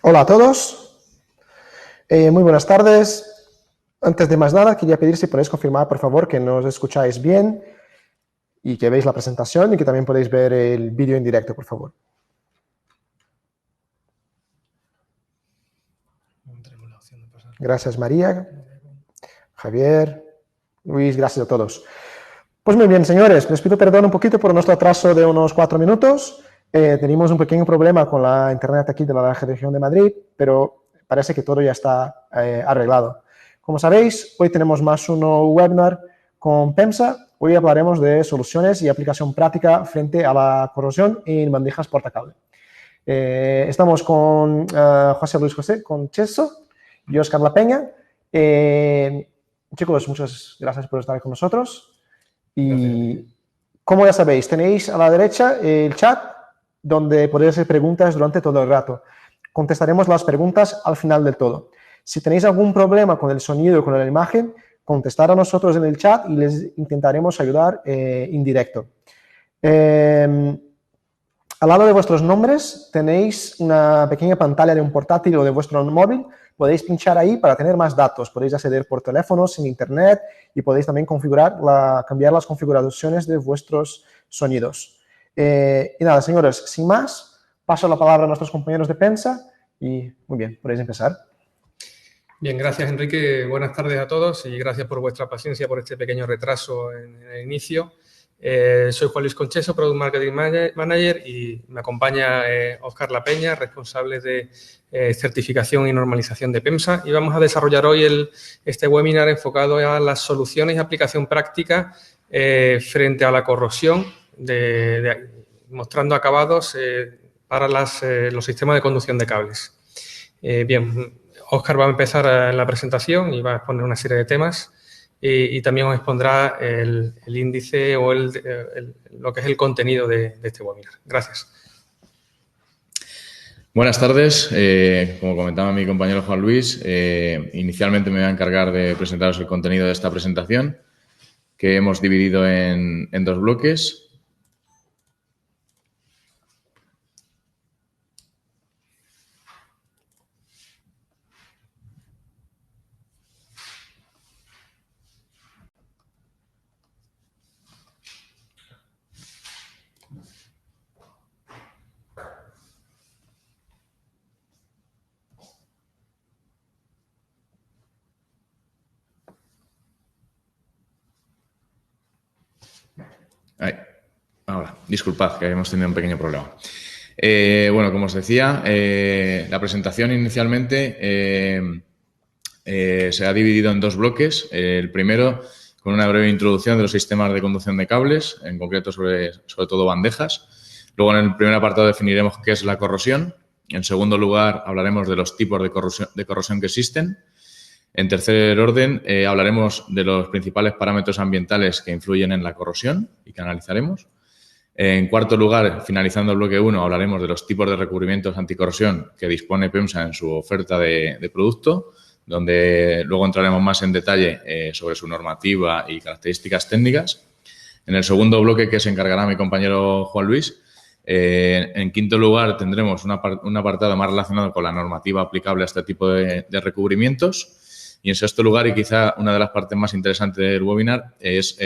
Hola a todos, muy buenas tardes. Antes de más nada, quería pedir si podéis confirmar, por favor, que nos escucháis bien y que veis la presentación y que también podéis ver el vídeo en directo, por favor. Gracias, María, Javier, Luis, gracias a todos. Pues muy bien, señores, les pido perdón un poquito por nuestro atraso de unos 4 minutos. Tenemos un pequeño problema con la internet aquí de la región de Madrid, pero parece que todo ya está arreglado. Como sabéis, hoy tenemos más un webinar con PEMSA. Hoy hablaremos de soluciones y aplicación práctica frente a la corrosión en bandejas portacable. Estamos con José Luis José Concheso y Óscar La Peña. Chicos, muchas gracias por estar con nosotros. Y como ya sabéis, tenéis a la derecha el chat donde podéis hacer preguntas durante todo el rato. Contestaremos las preguntas al final del todo. Si tenéis algún problema con el sonido o con la imagen, contestad a nosotros en el chat y les intentaremos ayudar en directo. Al lado de vuestros nombres tenéis una pequeña pantalla de un portátil o de vuestro móvil. Podéis pinchar ahí para tener más datos. Podéis acceder por teléfono, sin internet y podéis también cambiar las configuraciones de vuestros sonidos. Y nada, señores, sin más, paso la palabra a nuestros compañeros de PEMSA y muy bien, podéis empezar. Bien, gracias, Enrique. Buenas tardes a todos y gracias por vuestra paciencia por este pequeño retraso en el inicio. Soy Juan Luis Concheso, Product Marketing Manager, y me acompaña Óscar La Peña, responsable de certificación y normalización de PEMSA. Y vamos a desarrollar hoy este webinar enfocado a las soluciones y aplicación práctica frente a la corrosión, mostrando acabados para los sistemas de conducción de cables. Bien, Óscar va a empezar la presentación y va a exponer una serie de temas. Y también os expondrá el índice o lo que es el contenido de este webinar. Gracias. Buenas tardes. Como comentaba mi compañero Juan Luis, inicialmente me voy a encargar de presentaros el contenido de esta presentación, que hemos dividido en 2 bloques. Ahora, disculpad que hemos tenido un pequeño problema. Bueno, como os decía, la presentación inicialmente se ha dividido en 2 bloques. El primero, con una breve introducción de los sistemas de conducción de cables, en concreto sobre todo bandejas. Luego, en el primer apartado, definiremos qué es la corrosión. En segundo lugar, hablaremos de los tipos de corrosión que existen. En tercer orden, hablaremos de los principales parámetros ambientales que influyen en la corrosión y que analizaremos. En cuarto lugar, finalizando el bloque 1, hablaremos de los tipos de recubrimientos anticorrosión que dispone PEMSA en su oferta de producto, donde luego entraremos más en detalle sobre su normativa y características técnicas. En el segundo bloque, que se encargará mi compañero Juan Luis, en quinto lugar tendremos un apartado más relacionado con la normativa aplicable a este tipo de recubrimientos. Y en sexto lugar, y quizá una de las partes más interesantes del webinar, es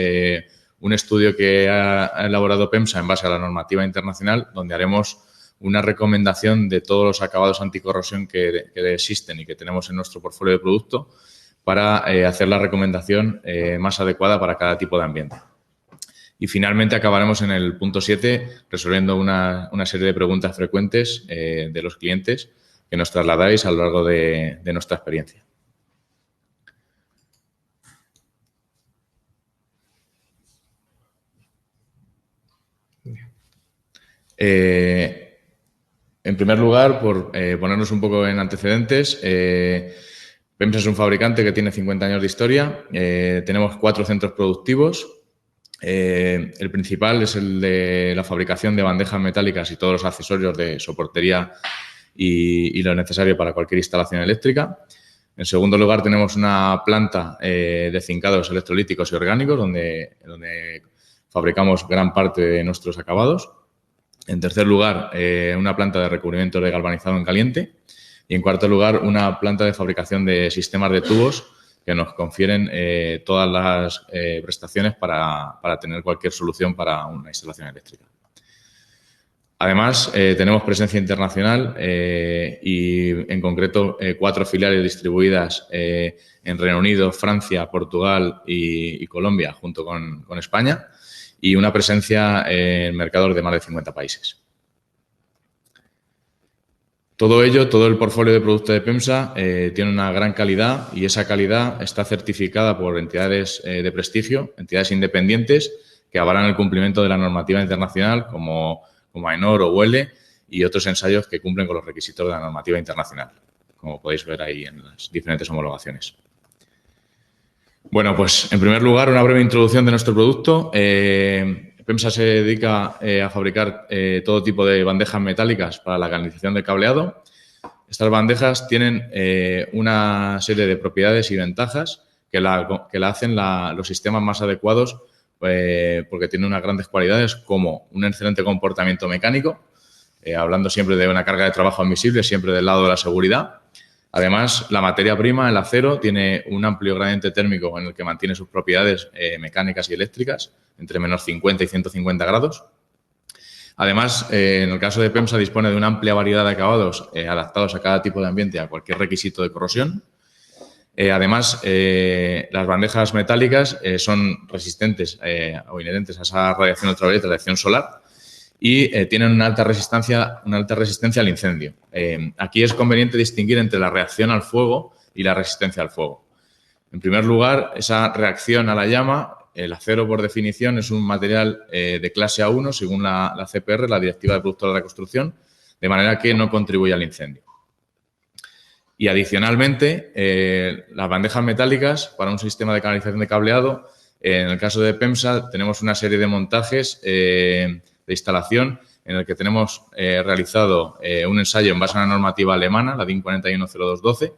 un estudio que ha elaborado PEMSA en base a la normativa internacional, donde haremos una recomendación de todos los acabados anticorrosión que existen y que tenemos en nuestro portfolio de producto para hacer la recomendación más adecuada para cada tipo de ambiente. Y finalmente acabaremos en el punto 7 resolviendo una serie de preguntas frecuentes de los clientes que nos trasladáis a lo largo de nuestra experiencia. En primer lugar, por ponernos un poco en antecedentes, PEMSA es un fabricante que tiene 50 años de historia. Tenemos 4 centros productivos. El principal es el de la fabricación de bandejas metálicas y todos los accesorios de soportería y lo necesario para cualquier instalación eléctrica. En segundo lugar, tenemos una planta de zincados electrolíticos y orgánicos donde fabricamos gran parte de nuestros acabados. En tercer lugar, una planta de recubrimiento de galvanizado en caliente. Y, en cuarto lugar, una planta de fabricación de sistemas de tubos que nos confieren todas las prestaciones para tener cualquier solución para una instalación eléctrica. Además, tenemos presencia internacional y, en concreto, 4 filiales distribuidas en Reino Unido, Francia, Portugal y Colombia, junto con España, y una presencia en mercados de más de 50 países. Todo ello, todo el portfolio de productos de PEMSA tiene una gran calidad y esa calidad está certificada por entidades de prestigio, entidades independientes que avalan el cumplimiento de la normativa internacional como AENOR o UELE y otros ensayos que cumplen con los requisitos de la normativa internacional, como podéis ver ahí en las diferentes homologaciones. Bueno, pues en primer lugar, una breve introducción de nuestro producto. PEMSA se dedica a fabricar todo tipo de bandejas metálicas para la canalización de cableado. Estas bandejas tienen una serie de propiedades y ventajas que la hacen los sistemas más adecuados porque tienen unas grandes cualidades como un excelente comportamiento mecánico, hablando siempre de una carga de trabajo admisible, siempre del lado de la seguridad. Además, la materia prima, el acero, tiene un amplio gradiente térmico en el que mantiene sus propiedades mecánicas y eléctricas entre menos 50 y 150 grados. Además, en el caso de PEMSA, dispone de una amplia variedad de acabados adaptados a cada tipo de ambiente y a cualquier requisito de corrosión. Además, las bandejas metálicas son resistentes o inherentes a esa radiación ultravioleta, radiación solar, y tienen una alta resistencia al incendio. Aquí es conveniente distinguir entre la reacción al fuego y la resistencia al fuego. En primer lugar, esa reacción a la llama, el acero, por definición, es un material de clase A1, según la CPR, la Directiva de Productos de la Construcción, de manera que no contribuye al incendio. Y, adicionalmente, las bandejas metálicas para un sistema de canalización de cableado, en el caso de PEMSA, tenemos una serie de montajes de instalación en el que tenemos realizado un ensayo en base a una normativa alemana, la DIN 410212,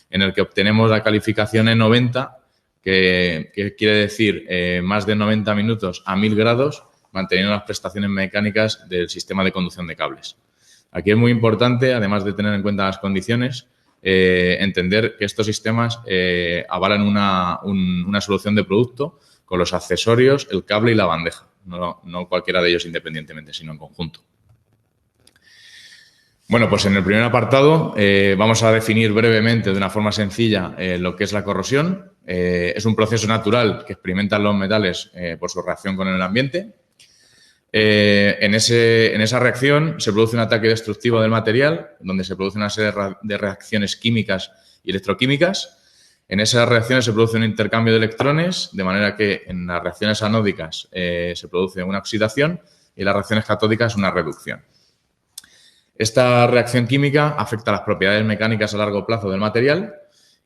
en el que obtenemos la calificación E90, que quiere decir más de 90 minutos a 1000 grados, manteniendo las prestaciones mecánicas del sistema de conducción de cables. Aquí es muy importante, además de tener en cuenta las condiciones, entender que estos sistemas avalan una solución de producto con los accesorios, el cable y la bandeja. No cualquiera de ellos independientemente, sino en conjunto. Bueno, pues en el primer apartado vamos a definir brevemente, de una forma sencilla, lo que es la corrosión. Es un proceso natural que experimentan los metales por su reacción con el ambiente. En esa reacción se produce un ataque destructivo del material, donde se produce una serie de reacciones químicas y electroquímicas. En esas reacciones se produce un intercambio de electrones, de manera que en las reacciones anódicas se produce una oxidación y en las reacciones catódicas una reducción. Esta reacción química afecta las propiedades mecánicas a largo plazo del material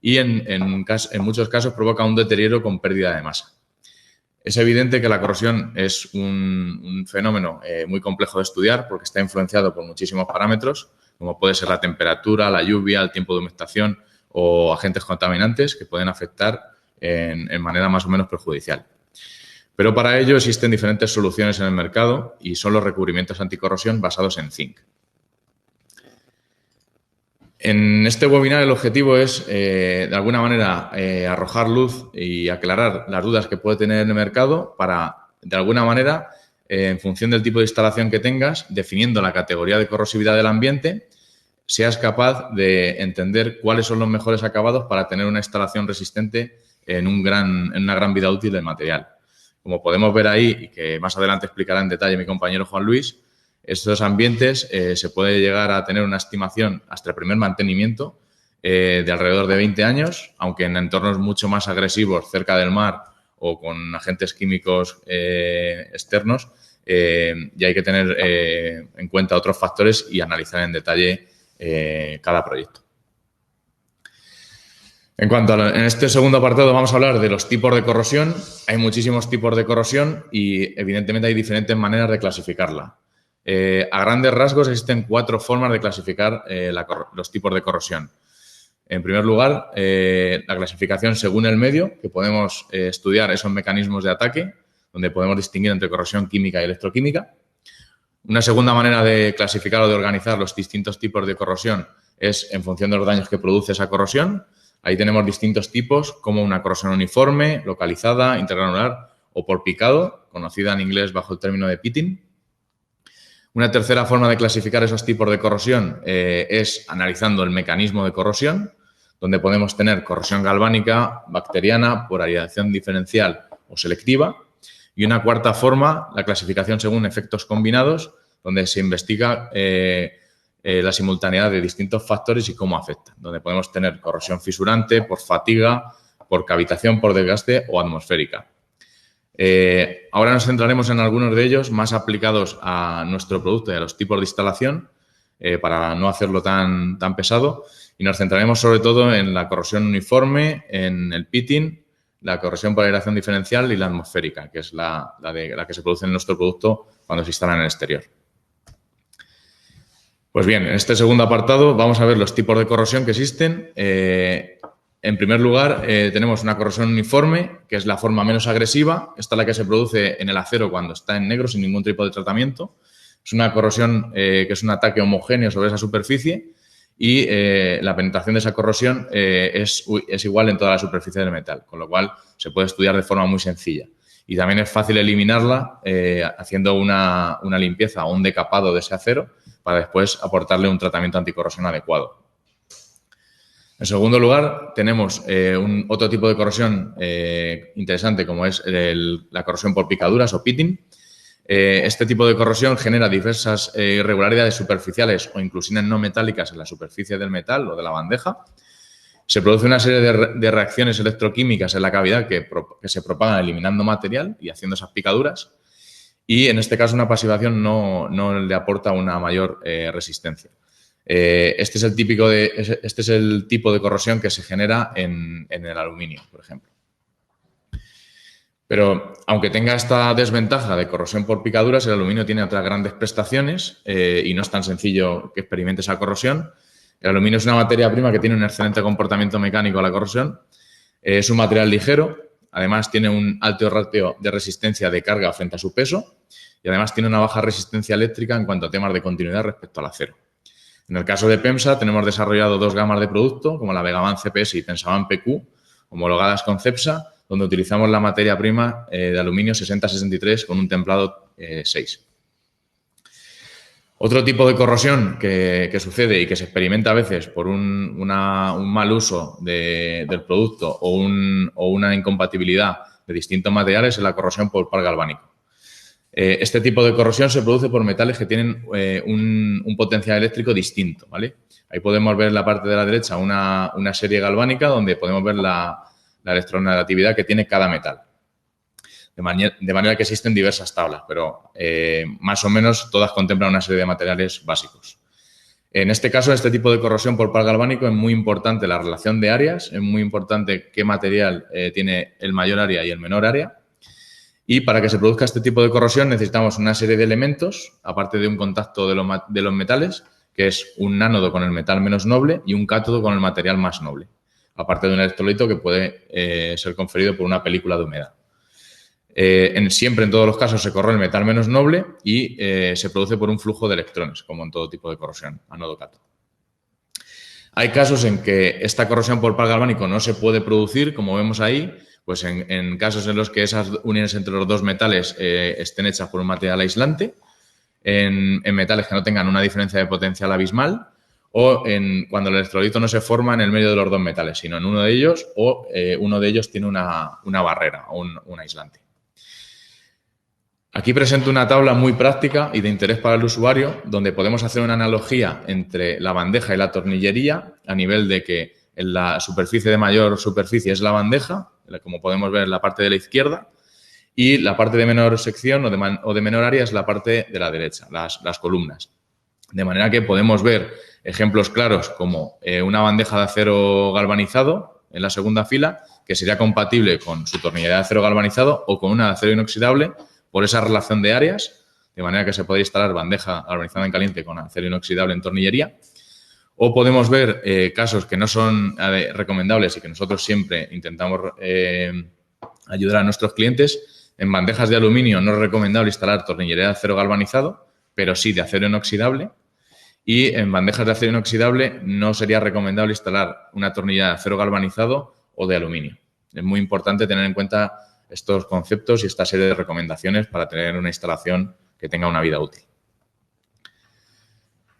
y en muchos casos provoca un deterioro con pérdida de masa. Es evidente que la corrosión es un fenómeno muy complejo de estudiar porque está influenciado por muchísimos parámetros, como puede ser la temperatura, la lluvia, el tiempo de humectación o agentes contaminantes que pueden afectar en manera más o menos perjudicial. Pero para ello existen diferentes soluciones en el mercado y son los recubrimientos anticorrosión basados en zinc. En este webinar el objetivo es, de alguna manera, arrojar luz y aclarar las dudas que puede tener el mercado para, de alguna manera, en función del tipo de instalación que tengas, definiendo la categoría de corrosividad del ambiente, seas capaz de entender cuáles son los mejores acabados para tener una instalación resistente en una gran vida útil del material. Como podemos ver ahí, y que más adelante explicará en detalle mi compañero Juan Luis, estos ambientes se puede llegar a tener una estimación hasta el primer mantenimiento de alrededor de 20 años, aunque en entornos mucho más agresivos, cerca del mar o con agentes químicos externos, ya hay que tener en cuenta otros factores y analizar en detalle cada proyecto. En este segundo apartado vamos a hablar de los tipos de corrosión. Hay muchísimos tipos de corrosión y, evidentemente, hay diferentes maneras de clasificarla. A grandes rasgos existen 4 formas de clasificar los tipos de corrosión. En primer lugar, la clasificación según el medio, que podemos estudiar esos mecanismos de ataque, donde podemos distinguir entre corrosión química y electroquímica. Una segunda manera de clasificar o de organizar los distintos tipos de corrosión es en función de los daños que produce esa corrosión. Ahí tenemos distintos tipos, como una corrosión uniforme, localizada, intergranular o por picado, conocida en inglés bajo el término de pitting. Una tercera forma de clasificar esos tipos de corrosión es analizando el mecanismo de corrosión, donde podemos tener corrosión galvánica, bacteriana, polarización diferencial o selectiva. Y una cuarta forma, la clasificación según efectos combinados, donde se investiga la simultaneidad de distintos factores y cómo afectan, donde podemos tener corrosión fisurante, por fatiga, por cavitación, por desgaste o atmosférica. Ahora nos centraremos en algunos de ellos más aplicados a nuestro producto y a los tipos de instalación para no hacerlo tan pesado, y nos centraremos sobre todo en la corrosión uniforme, en el pitting, la corrosión por aireación diferencial y la atmosférica, que es la que se produce en nuestro producto cuando se instala en el exterior. Pues bien, en este segundo apartado vamos a ver los tipos de corrosión que existen. En primer lugar, tenemos una corrosión uniforme, que es la forma menos agresiva. Esta es la que se produce en el acero cuando está en negro, sin ningún tipo de tratamiento. Es una corrosión que es un ataque homogéneo sobre esa superficie y la penetración de esa corrosión es igual en toda la superficie del metal, con lo cual se puede estudiar de forma muy sencilla. Y también es fácil eliminarla haciendo una limpieza o un decapado de ese acero para después aportarle un tratamiento anticorrosión adecuado. En segundo lugar, tenemos otro tipo de corrosión interesante, como es la corrosión por picaduras o pitting. Este tipo de corrosión genera diversas irregularidades superficiales o inclusiones no metálicas en la superficie del metal o de la bandeja. Se produce una serie de reacciones electroquímicas en la cavidad que se propagan eliminando material y haciendo esas picaduras. Y en este caso una pasivación no le aporta una mayor resistencia. Este es el tipo de corrosión que se genera en el aluminio, por ejemplo. Pero aunque tenga esta desventaja de corrosión por picaduras, el aluminio tiene otras grandes prestaciones y no es tan sencillo que experimente esa corrosión. El aluminio es una materia prima que tiene un excelente comportamiento mecánico a la corrosión. Es un material ligero, además tiene un alto ratio de resistencia de carga frente a su peso y además tiene una baja resistencia eléctrica en cuanto a temas de continuidad respecto al acero. En el caso de PEMSA tenemos desarrollado dos gamas de producto, como la Vegaman CPS y Pensaban PQ, homologadas con CEPSA, donde utilizamos la materia prima de aluminio 6063 con un templado 6. Otro tipo de corrosión que sucede y que se experimenta a veces por un mal uso del producto o una incompatibilidad de distintos materiales es la corrosión por par galvánico. Este tipo de corrosión se produce por metales que tienen un potencial eléctrico distinto, ¿vale? Ahí podemos ver en la parte de la derecha una serie galvánica donde podemos ver la electronegatividad que tiene cada metal. De manera que existen diversas tablas, pero más o menos todas contemplan una serie de materiales básicos. En este caso, este tipo de corrosión por par galvánico es muy importante la relación de áreas, es muy importante qué material tiene el mayor área y el menor área. Y para que se produzca este tipo de corrosión necesitamos una serie de elementos, aparte de un contacto de los metales, que es un ánodo con el metal menos noble y un cátodo con el material más noble, aparte de un electrolito que puede ser conferido por una película de humedad. Siempre, en todos los casos, se corroe el metal menos noble y se produce por un flujo de electrones, como en todo tipo de corrosión, ánodo-cátodo. Hay casos en que esta corrosión por par galvánico no se puede producir, como vemos ahí, pues en casos en los que esas uniones entre los dos metales estén hechas por un material aislante, en metales que no tengan una diferencia de potencial abismal, o cuando el electrolito no se forma en el medio de los dos metales, sino en uno de ellos, o uno de ellos tiene una barrera o un aislante. Aquí presento una tabla muy práctica y de interés para el usuario, donde podemos hacer una analogía entre la bandeja y la tornillería, a nivel de que en la superficie de mayor superficie es la bandeja, como podemos ver en la parte de la izquierda, y la parte de menor sección o de menor área es la parte de la derecha, las columnas. De manera que podemos ver ejemplos claros como una bandeja de acero galvanizado en la segunda fila, que sería compatible con su tornillería de acero galvanizado o con una de acero inoxidable por esa relación de áreas, de manera que se puede instalar bandeja galvanizada en caliente con acero inoxidable en tornillería. O podemos ver casos que no son recomendables y que nosotros siempre intentamos ayudar a nuestros clientes. En bandejas de aluminio no es recomendable instalar tornillería de acero galvanizado, pero sí de acero inoxidable. y en bandejas de acero inoxidable no sería recomendable instalar una tornilla de acero galvanizado o de aluminio. Es muy importante tener en cuenta estos conceptos y esta serie de recomendaciones para tener una instalación que tenga una vida útil.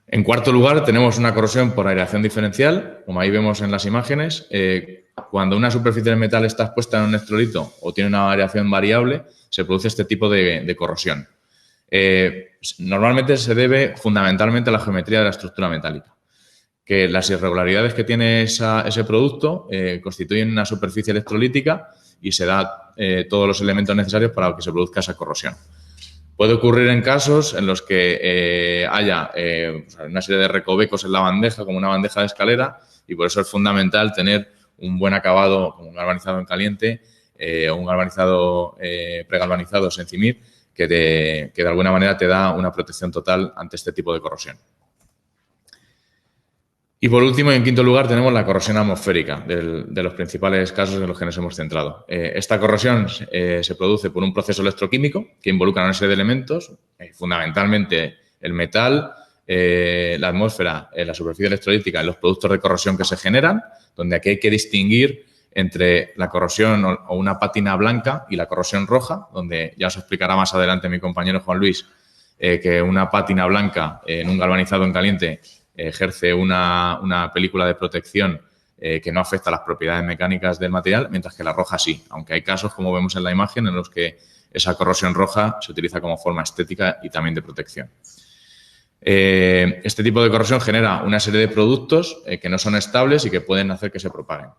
En cuarto lugar, tenemos una corrosión por aireación diferencial, como ahí vemos en las imágenes. Cuando una superficie de metal está expuesta en un electrolito o tiene una aireación variable, se produce este tipo de corrosión. Normalmente se debe fundamentalmente a la geometría de la estructura metálica, que las irregularidades que tiene ese producto constituyen una superficie electrolítica y se da todos los elementos necesarios para que se produzca esa corrosión. Puede ocurrir en casos en los que haya una serie de recovecos en la bandeja, como una bandeja de escalera, y por eso es fundamental tener un buen acabado, como un galvanizado en caliente o un galvanizado pregalvanizado Sencimir, que de alguna manera te da una protección total ante este tipo de corrosión. Y por último, y en quinto lugar, tenemos la corrosión atmosférica, de los principales casos en los que nos hemos centrado. Esta corrosión se produce por un proceso electroquímico que involucra una serie de elementos, fundamentalmente el metal, la atmósfera, la superficie electrolítica y los productos de corrosión que se generan, donde aquí hay que distinguir entre la corrosión o una pátina blanca y la corrosión roja, donde ya os explicará más adelante mi compañero Juan Luis que una pátina blanca en un galvanizado en caliente ejerce una película de protección que no afecta a las propiedades mecánicas del material, mientras que la roja sí, aunque hay casos, como vemos en la imagen, en los que esa corrosión roja se utiliza como forma estética y también de protección. Este tipo de corrosión genera una serie de productos que no son estables y que pueden hacer que se propaguen.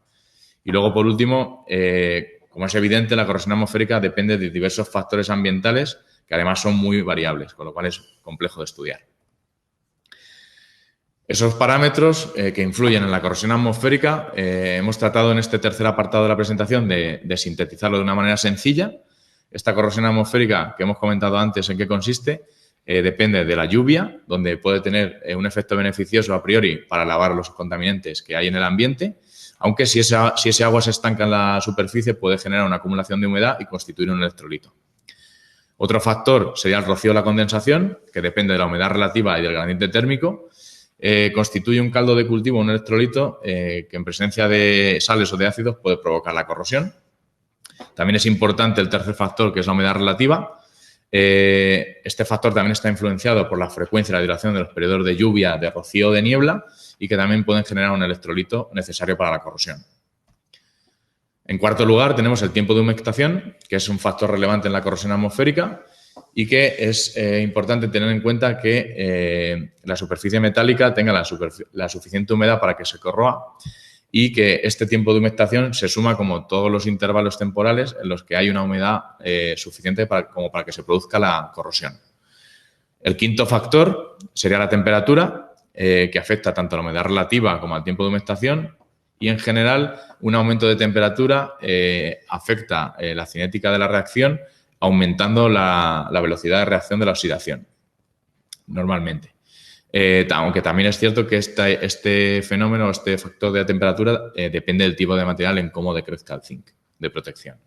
Y luego, por último, como es evidente, la corrosión atmosférica depende de diversos factores ambientales que además son muy variables, con lo cual es complejo de estudiar. Esos parámetros que influyen en la corrosión atmosférica hemos tratado en este tercer apartado de la presentación de sintetizarlo de una manera sencilla. Esta corrosión atmosférica que hemos comentado antes en qué consiste depende de la lluvia, donde puede tener un efecto beneficioso a priori para lavar los contaminantes que hay en el ambiente, aunque si ese agua se estanca en la superficie puede generar una acumulación de humedad y constituir un electrolito. Otro factor sería el rocío o la condensación, que depende de la humedad relativa y del gradiente térmico. Constituye un caldo de cultivo, un electrolito, que en presencia de sales o de ácidos puede provocar la corrosión. También es importante el tercer factor, que es la humedad relativa. Este factor también está influenciado por la frecuencia y la duración de los periodos de lluvia, de rocío o de niebla y que también pueden generar un electrolito necesario para la corrosión. En cuarto lugar, tenemos el tiempo de humectación, que es un factor relevante en la corrosión atmosférica y que es importante tener en cuenta que la superficie metálica tenga la suficiente humedad para que se corroa y que este tiempo de humectación se suma como todos los intervalos temporales en los que hay una humedad suficiente como para que se produzca la corrosión. El quinto factor sería la temperatura, que afecta tanto a la humedad relativa como al tiempo de humectación y, en general, un aumento de temperatura afecta la cinética de la reacción, aumentando la velocidad de reacción de la oxidación, normalmente. Aunque también es cierto que este fenómeno, este factor de la temperatura, depende del tipo de material en cómo decrezca el zinc de protección.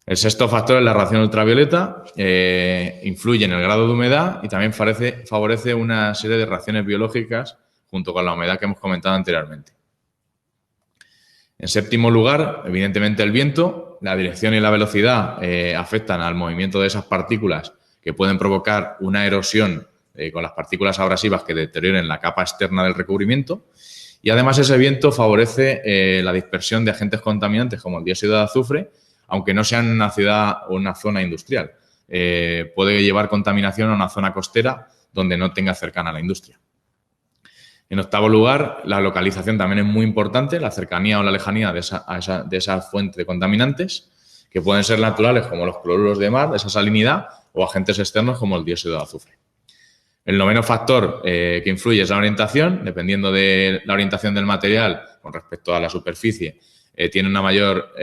El sexto factor es la radiación ultravioleta, influye en el grado de humedad y también favorece una serie de reacciones biológicas junto con la humedad que hemos comentado anteriormente. En séptimo lugar, evidentemente el viento, la dirección y la velocidad afectan al movimiento de esas partículas que pueden provocar una erosión con las partículas abrasivas que deterioren la capa externa del recubrimiento y además ese viento favorece la dispersión de agentes contaminantes como el dióxido de azufre, aunque no sea en una ciudad o una zona industrial. Puede llevar contaminación a una zona costera donde no tenga cercana a la industria. En octavo lugar, la localización también es muy importante, la cercanía o la lejanía de esa fuente de contaminantes, que pueden ser naturales como los cloruros de mar, esa salinidad, o agentes externos como el dióxido de azufre. El noveno factor que influye es la orientación. Dependiendo de la orientación del material con respecto a la superficie, tiene una mayor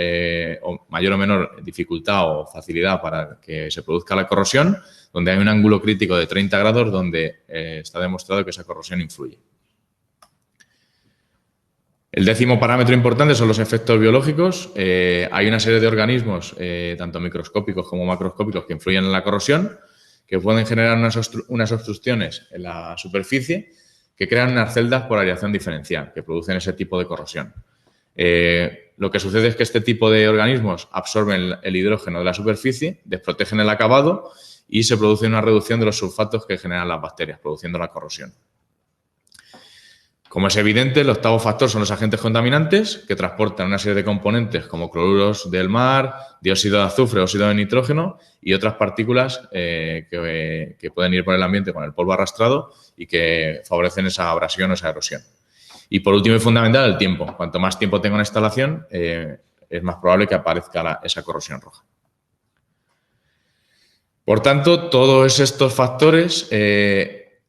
o menor dificultad o facilidad para que se produzca la corrosión, donde hay un ángulo crítico de 30 grados donde está demostrado que esa corrosión influye. El décimo parámetro importante son los efectos biológicos. Hay una serie de organismos, tanto microscópicos como macroscópicos, que influyen en la corrosión, que pueden generar unas obstrucciones en la superficie que crean unas celdas por aireación diferencial, que producen ese tipo de corrosión. Lo que sucede es que este tipo de organismos absorben el hidrógeno de la superficie, desprotegen el acabado y se produce una reducción de los sulfatos que generan las bacterias, produciendo la corrosión. Como es evidente, el octavo factor son los agentes contaminantes que transportan una serie de componentes como cloruros del mar, dióxido de azufre, óxido de nitrógeno y otras partículas que pueden ir por el ambiente con el polvo arrastrado y que favorecen esa abrasión o esa erosión. Y por último y fundamental, el tiempo. Cuanto más tiempo tenga una instalación, es más probable que aparezca esa corrosión roja. Por tanto, todos estos factores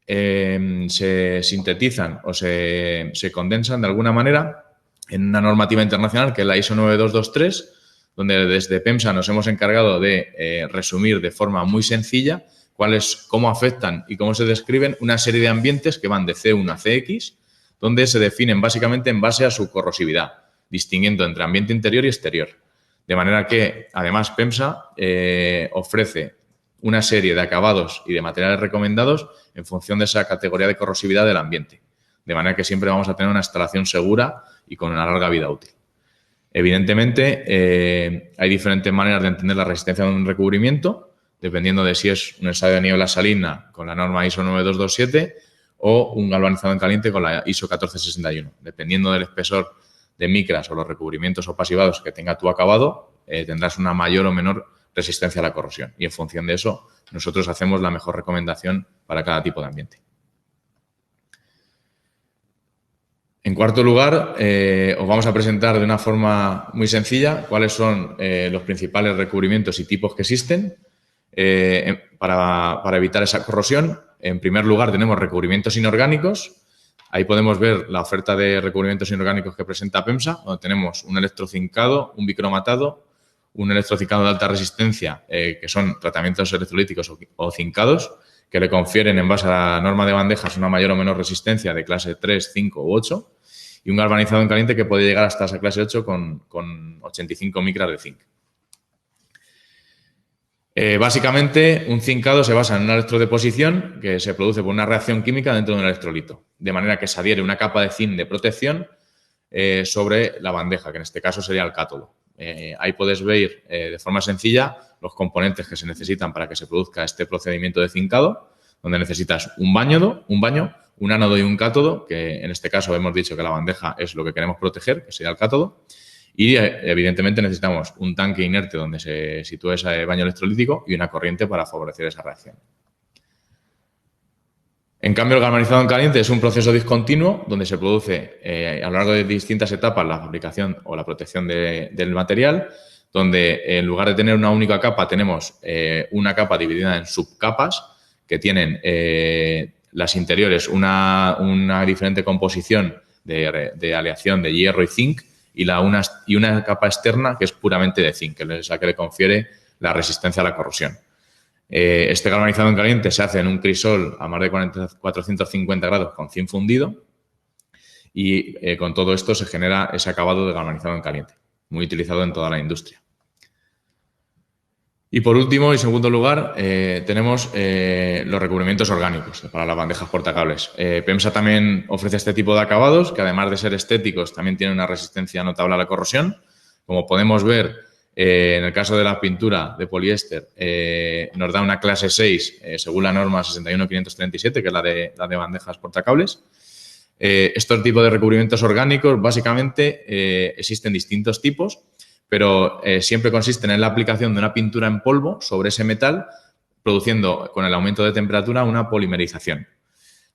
se sintetizan o se condensan de alguna manera en una normativa internacional que es la ISO 9223, donde desde PEMSA nos hemos encargado de resumir de forma muy sencilla cómo afectan y cómo se describen una serie de ambientes que van de C1 a CX, donde se definen básicamente en base a su corrosividad, distinguiendo entre ambiente interior y exterior. De manera que, además, PEMSA ofrece una serie de acabados y de materiales recomendados en función de esa categoría de corrosividad del ambiente. De manera que siempre vamos a tener una instalación segura y con una larga vida útil. Evidentemente, hay diferentes maneras de entender la resistencia de un recubrimiento, dependiendo de si es un ensayo de niebla salina con la norma ISO 9227 o un galvanizado en caliente con la ISO 1461. Dependiendo del espesor de micras o los recubrimientos opasivados que tenga tu acabado, tendrás una mayor o menor resistencia a la corrosión. Y en función de eso, nosotros hacemos la mejor recomendación para cada tipo de ambiente. En cuarto lugar, os vamos a presentar de una forma muy sencilla cuáles son los principales recubrimientos y tipos que existen para evitar esa corrosión. En primer lugar, tenemos recubrimientos inorgánicos. Ahí podemos ver la oferta de recubrimientos inorgánicos que presenta PEMSA, donde tenemos un electrocincado, un bicromatado, un electrocincado de alta resistencia, que son tratamientos electrolíticos o cincados, que le confieren en base a la norma de bandejas una mayor o menor resistencia de clase 3, 5 u 8, y un galvanizado en caliente que puede llegar hasta esa clase 8 con 85 micras de zinc. Básicamente, un cincado se basa en una electrodeposición que se produce por una reacción química dentro de un electrolito, de manera que se adhiere una capa de zinc de protección sobre la bandeja, que en este caso sería el cátodo. Ahí puedes ver de forma sencilla los componentes que se necesitan para que se produzca este procedimiento de cincado, donde necesitas un baño, un ánodo y un cátodo, que en este caso hemos dicho que la bandeja es lo que queremos proteger, que sería el cátodo. Y, evidentemente, necesitamos un tanque inerte donde se sitúe ese baño electrolítico y una corriente para favorecer esa reacción. En cambio, el galvanizado en caliente es un proceso discontinuo donde se produce a lo largo de distintas etapas la fabricación o la protección del material, donde en lugar de tener una única capa tenemos una capa dividida en subcapas que tienen las interiores una diferente composición de aleación de hierro y zinc, y una capa externa que es puramente de zinc, que es la que le confiere la resistencia a la corrosión. Este galvanizado en caliente se hace en un crisol a más de 450 grados con zinc fundido y con todo esto se genera ese acabado de galvanizado en caliente, muy utilizado en toda la industria. Y por último, y segundo lugar, tenemos los recubrimientos orgánicos para las bandejas portacables. PEMSA también ofrece este tipo de acabados que, además de ser estéticos, también tienen una resistencia notable a la corrosión. Como podemos ver, en el caso de la pintura de poliéster, nos da una clase 6 según la norma 61537, que es la de bandejas portacables. Estos tipos de recubrimientos orgánicos, básicamente, existen distintos tipos, pero siempre consisten en la aplicación de una pintura en polvo sobre ese metal, produciendo con el aumento de temperatura una polimerización.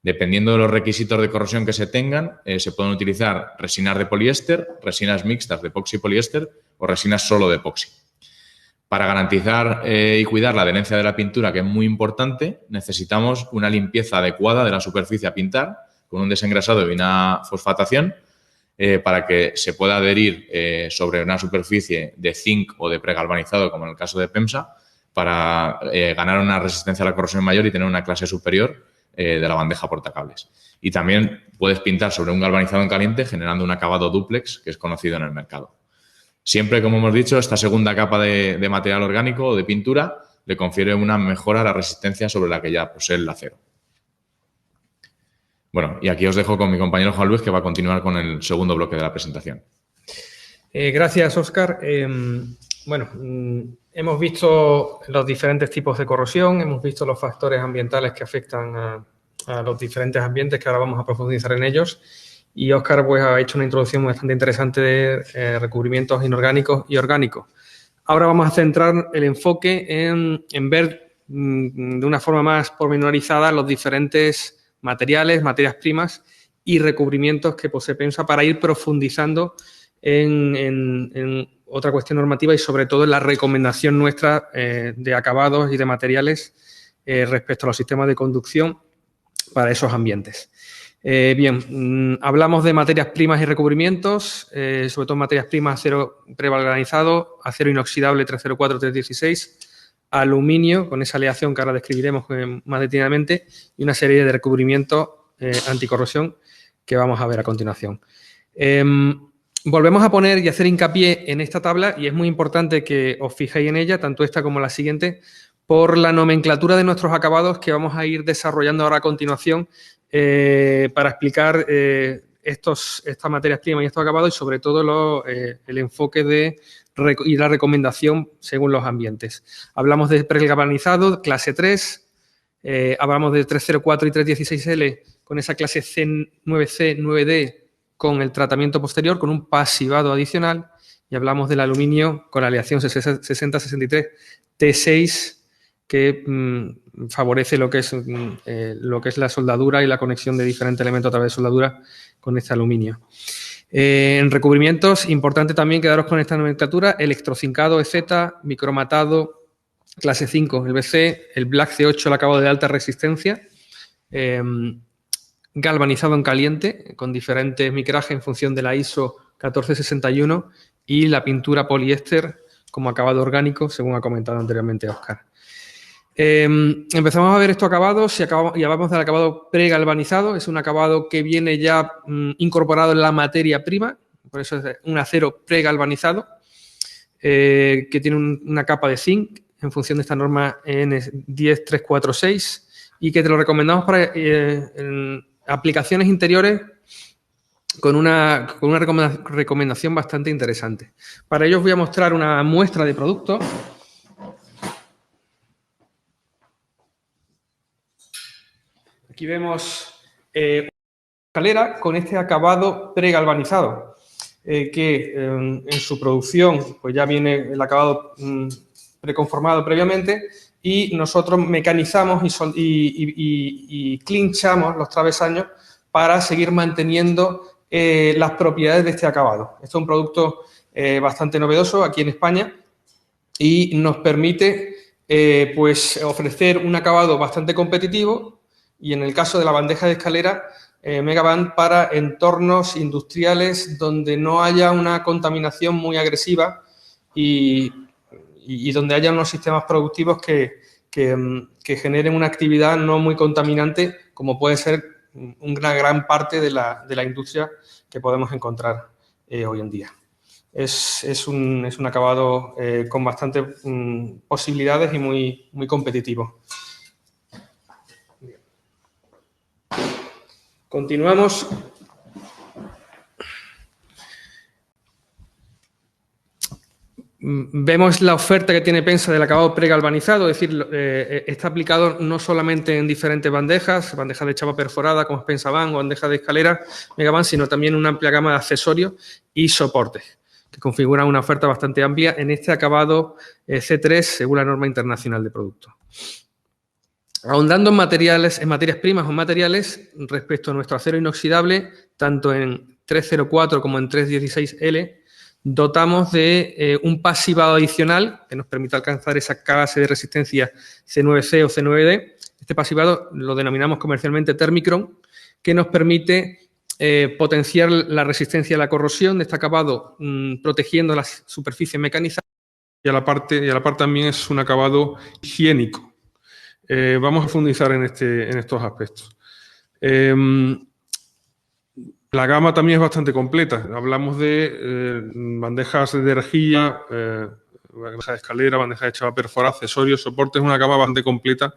Dependiendo de los requisitos de corrosión que se tengan, se pueden utilizar resinas de poliéster, resinas mixtas de epoxi y poliéster o resinas solo de epoxi. Para garantizar y cuidar la adherencia de la pintura, que es muy importante, necesitamos una limpieza adecuada de la superficie a pintar con un desengrasado y una fosfatación, para que se pueda adherir sobre una superficie de zinc o de pregalvanizado, como en el caso de PEMSA, para ganar una resistencia a la corrosión mayor y tener una clase superior de la bandeja portacables. Y también puedes pintar sobre un galvanizado en caliente generando un acabado dúplex que es conocido en el mercado. Siempre, como hemos dicho, esta segunda capa de material orgánico o de pintura le confiere una mejora a la resistencia sobre la que ya posee el acero. Bueno, y aquí os dejo con mi compañero Juan Luis, que va a continuar con el segundo bloque de la presentación. Gracias, Óscar. Hemos visto los diferentes tipos de corrosión, hemos visto los factores ambientales que afectan a los diferentes ambientes, que ahora vamos a profundizar en ellos. Y Óscar pues, ha hecho una introducción bastante interesante de recubrimientos inorgánicos y orgánicos. Ahora vamos a centrar el enfoque en ver de una forma más pormenorizada los diferentes materiales, materias primas y recubrimientos que posee PEMSA para ir profundizando en otra cuestión normativa y sobre todo en la recomendación nuestra de acabados y de materiales respecto a los sistemas de conducción para esos ambientes. Hablamos de materias primas y recubrimientos, sobre todo materias primas, acero pregalvanizado, acero inoxidable 304-316, aluminio, con esa aleación que ahora describiremos más detenidamente, y una serie de recubrimientos anticorrosión que vamos a ver a continuación. Volvemos a poner y hacer hincapié en esta tabla, y es muy importante que os fijéis en ella, tanto esta como la siguiente, por la nomenclatura de nuestros acabados que vamos a ir desarrollando ahora a continuación para explicar estas materias primas y estos acabados y sobre todo el enfoque y la recomendación según los ambientes. Hablamos de pregalvanizado, clase 3, hablamos de 304 y 316L con esa clase C9C, 9D con el tratamiento posterior, con un pasivado adicional, y hablamos del aluminio con la aleación 6063 T6 que favorece lo que es la soldadura y la conexión de diferentes elementos a través de soldadura con este aluminio. En recubrimientos, importante también quedaros con esta nomenclatura: electrocincado EZ, micromatado, clase 5, el BC, el Black C8, el acabado de alta resistencia, galvanizado en caliente, con diferentes micrajes en función de la ISO 1461, y la pintura poliéster como acabado orgánico, según ha comentado anteriormente Óscar. Empezamos a ver estos acabados y hablamos del acabado pregalvanizado. Es un acabado que viene ya incorporado en la materia prima, por eso es un acero pregalvanizado, que tiene una capa de zinc en función de esta norma EN 10346 y que te lo recomendamos para aplicaciones interiores con una recomendación bastante interesante. Para ello os voy a mostrar una muestra de producto. Aquí vemos una escalera con este acabado pregalvanizado, que en su producción pues ya viene el acabado preconformado previamente, y nosotros mecanizamos y clinchamos los travesaños para seguir manteniendo las propiedades de este acabado. Esto es un producto bastante novedoso aquí en España y nos permite pues ofrecer un acabado bastante competitivo, y en el caso de la bandeja de escalera Megaband para entornos industriales donde no haya una contaminación muy agresiva y donde haya unos sistemas productivos que generen una actividad no muy contaminante, como puede ser una gran parte de la industria que podemos encontrar hoy en día. Es un acabado con bastantes posibilidades y muy competitivo. Continuamos. Vemos la oferta que tiene PEMSA del acabado pregalvanizado, es decir, está aplicado no solamente en diferentes bandejas de chapa perforada como es PEMSA-Band o bandejas de escalera Megaband, sino también una amplia gama de accesorios y soportes que configuran una oferta bastante amplia en este acabado C3 según la norma internacional de productos. Ahondando en materias primas o materiales, respecto a nuestro acero inoxidable, tanto en 304 como en 316L, dotamos de un pasivado adicional que nos permite alcanzar esa clase de resistencia C9C o C9D. Este pasivado lo denominamos comercialmente Thermicron, que nos permite potenciar la resistencia a la corrosión de este acabado, protegiendo las superficies mecanizadas. Y a la parte también es un acabado higiénico. Vamos a profundizar en estos aspectos. La gama también es bastante completa. Hablamos de bandejas de rejilla, bandeja de escalera, bandeja de chapa perforada, accesorios, soportes, una gama bastante completa.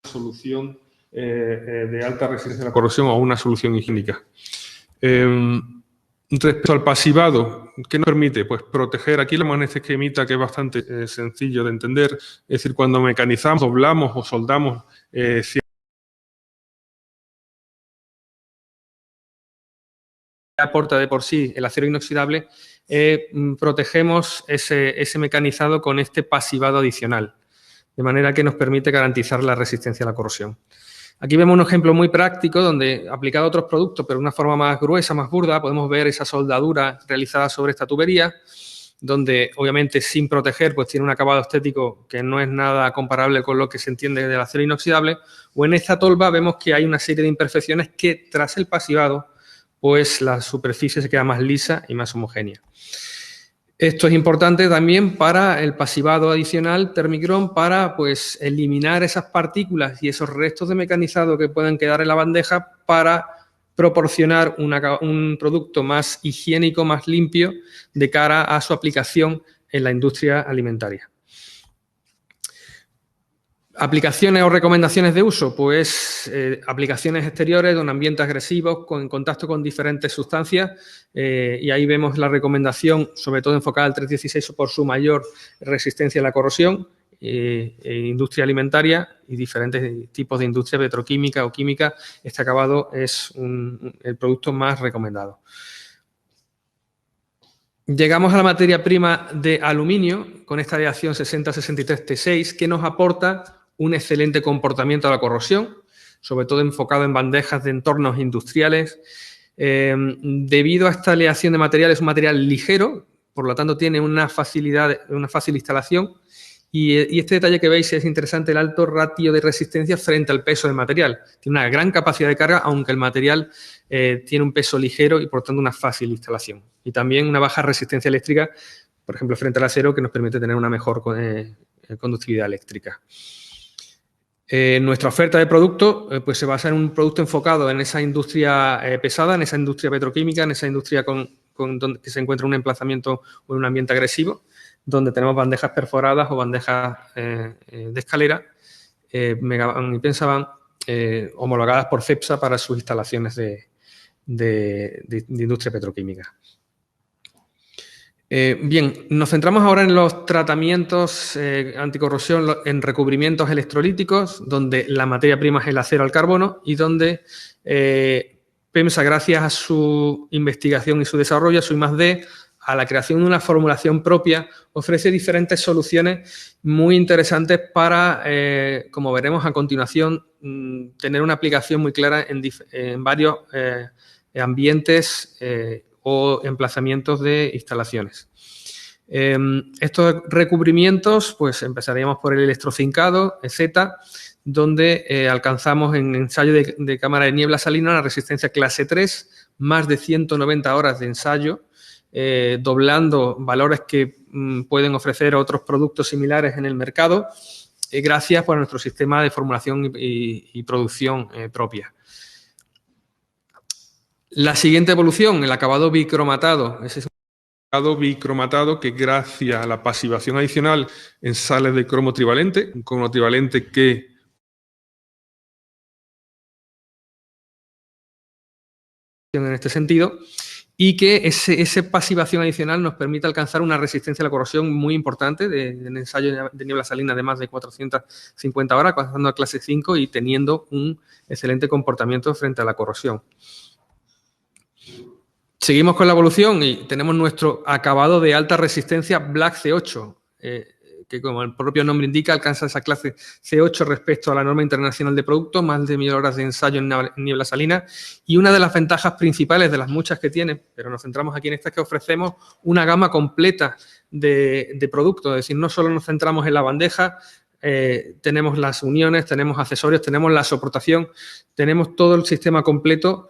Solución de alta resistencia a la corrosión o una solución higiénica. Respecto al pasivado, ¿qué nos permite? Pues proteger, aquí lo vemos en este esquemita que es bastante sencillo de entender, es decir, cuando mecanizamos, doblamos o soldamos aporta de por sí el acero inoxidable, protegemos ese mecanizado con este pasivado adicional, de manera que nos permite garantizar la resistencia a la corrosión. Aquí vemos un ejemplo muy práctico donde, aplicado a otros productos, pero de una forma más gruesa, más burda, podemos ver esa soldadura realizada sobre esta tubería, donde obviamente sin proteger pues tiene un acabado estético que no es nada comparable con lo que se entiende del acero inoxidable, o en esta tolva vemos que hay una serie de imperfecciones que tras el pasivado pues la superficie se queda más lisa y más homogénea. Esto es importante también para el pasivado adicional Thermicron para pues eliminar esas partículas y esos restos de mecanizado que puedan quedar en la bandeja para proporcionar un producto más higiénico, más limpio de cara a su aplicación en la industria alimentaria. ¿Aplicaciones o recomendaciones de uso? Pues aplicaciones exteriores de un ambiente agresivo en contacto con diferentes sustancias y ahí vemos la recomendación, sobre todo enfocada al 316 por su mayor resistencia a la corrosión, industria alimentaria y diferentes tipos de industria petroquímica o química. Este acabado es el producto más recomendado. Llegamos a la materia prima de aluminio con esta aleación 6063T6 que nos aporta un excelente comportamiento a la corrosión, sobre todo enfocado en bandejas de entornos industriales. Debido a esta aleación de material, es un material ligero, por lo tanto tiene una fácil instalación y este detalle que veis es interesante, el alto ratio de resistencia frente al peso del material. Tiene una gran capacidad de carga, aunque el material tiene un peso ligero y por tanto una fácil instalación. Y también una baja resistencia eléctrica, por ejemplo, frente al acero, que nos permite tener una mejor conductividad eléctrica. Nuestra oferta de producto pues se basa en un producto enfocado en esa industria pesada, en esa industria petroquímica, en esa industria donde se encuentra un emplazamiento o en un ambiente agresivo, donde tenemos bandejas perforadas o bandejas de escalera, Megaban y Pensaban, homologadas por CEPSA para sus instalaciones de industria petroquímica. Bien, nos centramos ahora en los tratamientos anticorrosión en recubrimientos electrolíticos, donde la materia prima es el acero al carbono y donde PEMSA, gracias a su investigación y su desarrollo, a su I+D, a la creación de una formulación propia, ofrece diferentes soluciones muy interesantes para, como veremos a continuación, tener una aplicación muy clara en varios ambientes o emplazamientos de instalaciones. Estos recubrimientos, pues empezaríamos por el electrofincado, EZ, donde alcanzamos en ensayo de cámara de niebla salina una resistencia clase 3, más de 190 horas de ensayo, doblando valores que pueden ofrecer otros productos similares en el mercado, gracias por nuestro sistema de formulación y producción propia. La siguiente evolución, el acabado bicromatado. Ese es un acabado bicromatado que gracias a la pasivación adicional en sales de cromo trivalente, un cromo trivalente que en este sentido, y que esa pasivación adicional nos permite alcanzar una resistencia a la corrosión muy importante en ensayo de niebla salina de más de 450 horas, pasando a clase 5 y teniendo un excelente comportamiento frente a la corrosión. Seguimos con la evolución y tenemos nuestro acabado de alta resistencia Black C8, que como el propio nombre indica, alcanza esa clase C8 respecto a la norma internacional de productos, más de 1000 horas de ensayo en niebla salina. Y una de las ventajas principales, de las muchas que tiene, pero nos centramos aquí en esta, es que ofrecemos una gama completa de productos. Es decir, no solo nos centramos en la bandeja, tenemos las uniones, tenemos accesorios, tenemos la soportación, tenemos todo el sistema completo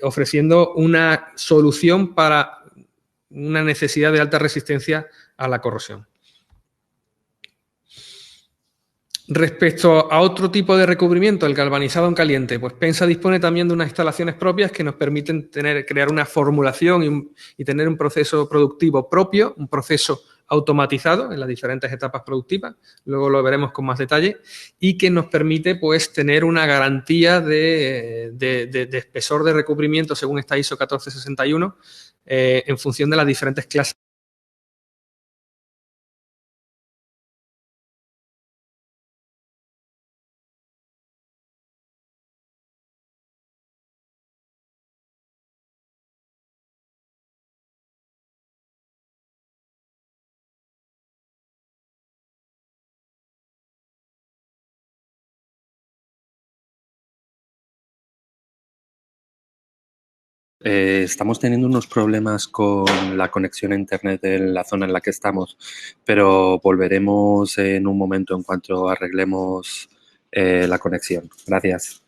ofreciendo una solución para una necesidad de alta resistencia a la corrosión. Respecto a otro tipo de recubrimiento, el galvanizado en caliente, pues PEMSA dispone también de unas instalaciones propias que nos permiten crear una formulación y tener un proceso productivo propio, un proceso automatizado en las diferentes etapas productivas, luego lo veremos con más detalle, y que nos permite pues tener una garantía de espesor de recubrimiento según esta ISO 1461 en función de las diferentes clases. Estamos teniendo unos problemas con la conexión a internet en la zona en la que estamos, pero volveremos en un momento en cuanto arreglemos la conexión. Gracias.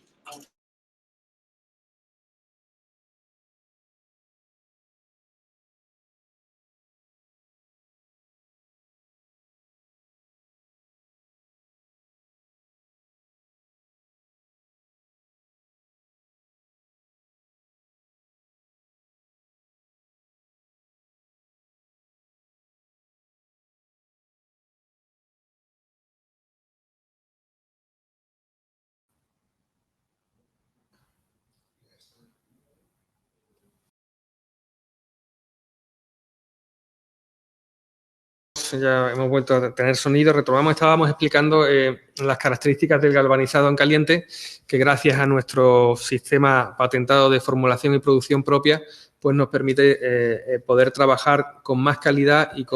Ya hemos vuelto a tener sonido, retomamos, estábamos explicando las características del galvanizado en caliente, que gracias a nuestro sistema patentado de formulación y producción propia, pues nos permite poder trabajar con más calidad y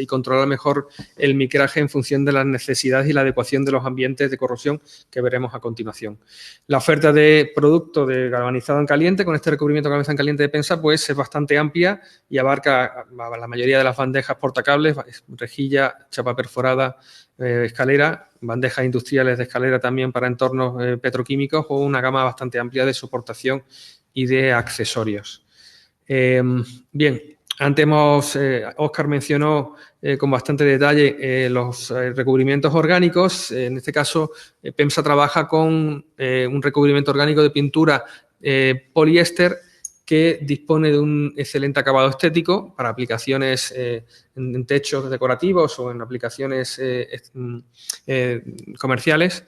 controlar mejor el micraje en función de las necesidades y la adecuación de los ambientes de corrosión que veremos a continuación. La oferta de producto de galvanizado en caliente, con este recubrimiento galvanizado en caliente de Pensa, pues es bastante amplia y abarca a la mayoría de las bandejas portacables, rejilla, chapa perforada, escalera, bandejas industriales de escalera también para entornos petroquímicos o una gama bastante amplia de soportación y de accesorios. Bien, antes Óscar mencionó con bastante detalle los recubrimientos orgánicos. En este caso, PEMSA trabaja con un recubrimiento orgánico de pintura poliéster que dispone de un excelente acabado estético para aplicaciones en techos decorativos o en aplicaciones comerciales,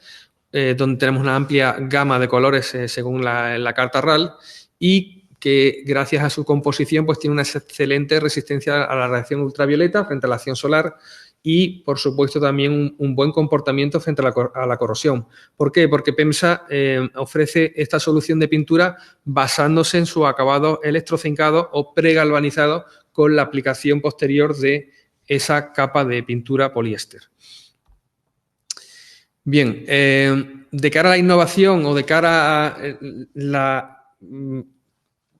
donde tenemos una amplia gama de colores según la carta RAL y que gracias a su composición pues tiene una excelente resistencia a la radiación ultravioleta frente a la acción solar y, por supuesto, también un buen comportamiento frente a la corrosión. ¿Por qué? Porque PEMSA ofrece esta solución de pintura basándose en su acabado electrofincado o pregalvanizado con la aplicación posterior de esa capa de pintura poliéster. Bien, de cara a la innovación o de cara a la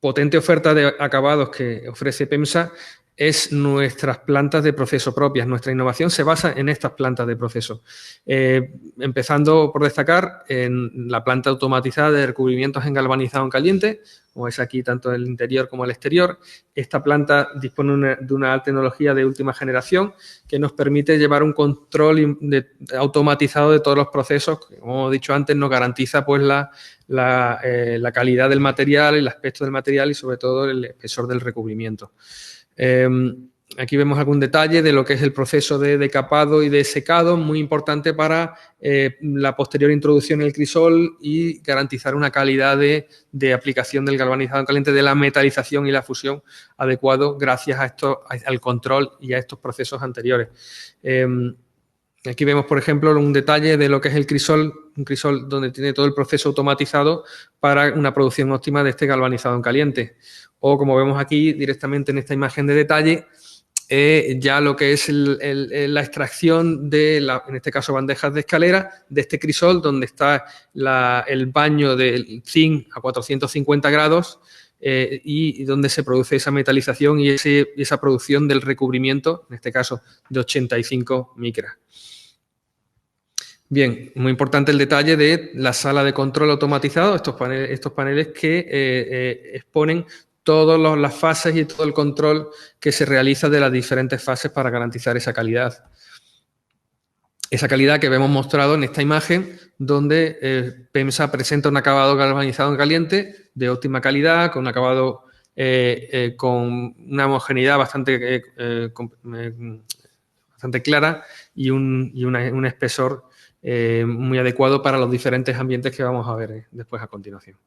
potente oferta de acabados que ofrece PEMSA es nuestras plantas de proceso propias. Nuestra innovación se basa en estas plantas de proceso. Empezando por destacar en la planta automatizada de recubrimientos en galvanizado en caliente, como es aquí tanto el interior como el exterior. Esta planta dispone de una tecnología de última generación que nos permite llevar un control automatizado de todos los procesos, que, como he dicho antes, nos garantiza pues la calidad del material, el aspecto del material y sobre todo el espesor del recubrimiento. Aquí vemos algún detalle de lo que es el proceso de decapado y de secado, muy importante para la posterior introducción en el crisol y garantizar una calidad de aplicación del galvanizado en caliente, de la metalización y la fusión adecuado gracias a al control y a estos procesos anteriores. Aquí vemos, por ejemplo, un detalle de lo que es el crisol, un crisol donde tiene todo el proceso automatizado para una producción óptima de este galvanizado en caliente. O, como vemos aquí directamente en esta imagen de detalle, ya lo que es la extracción de, en este caso, bandejas de escalera de este crisol, donde está el baño del zinc a 450 grados y donde se produce esa metalización y esa producción del recubrimiento, en este caso, de 85 micras. Bien, muy importante el detalle de la sala de control automatizado, estos paneles que exponen todas las fases y todo el control que se realiza de las diferentes fases para garantizar esa calidad. Esa calidad que vemos mostrado en esta imagen, donde PEMSA presenta un acabado galvanizado en caliente de óptima calidad, con un acabado con una homogeneidad bastante bastante clara y un espesor muy adecuado para los diferentes ambientes que vamos a ver después a continuación.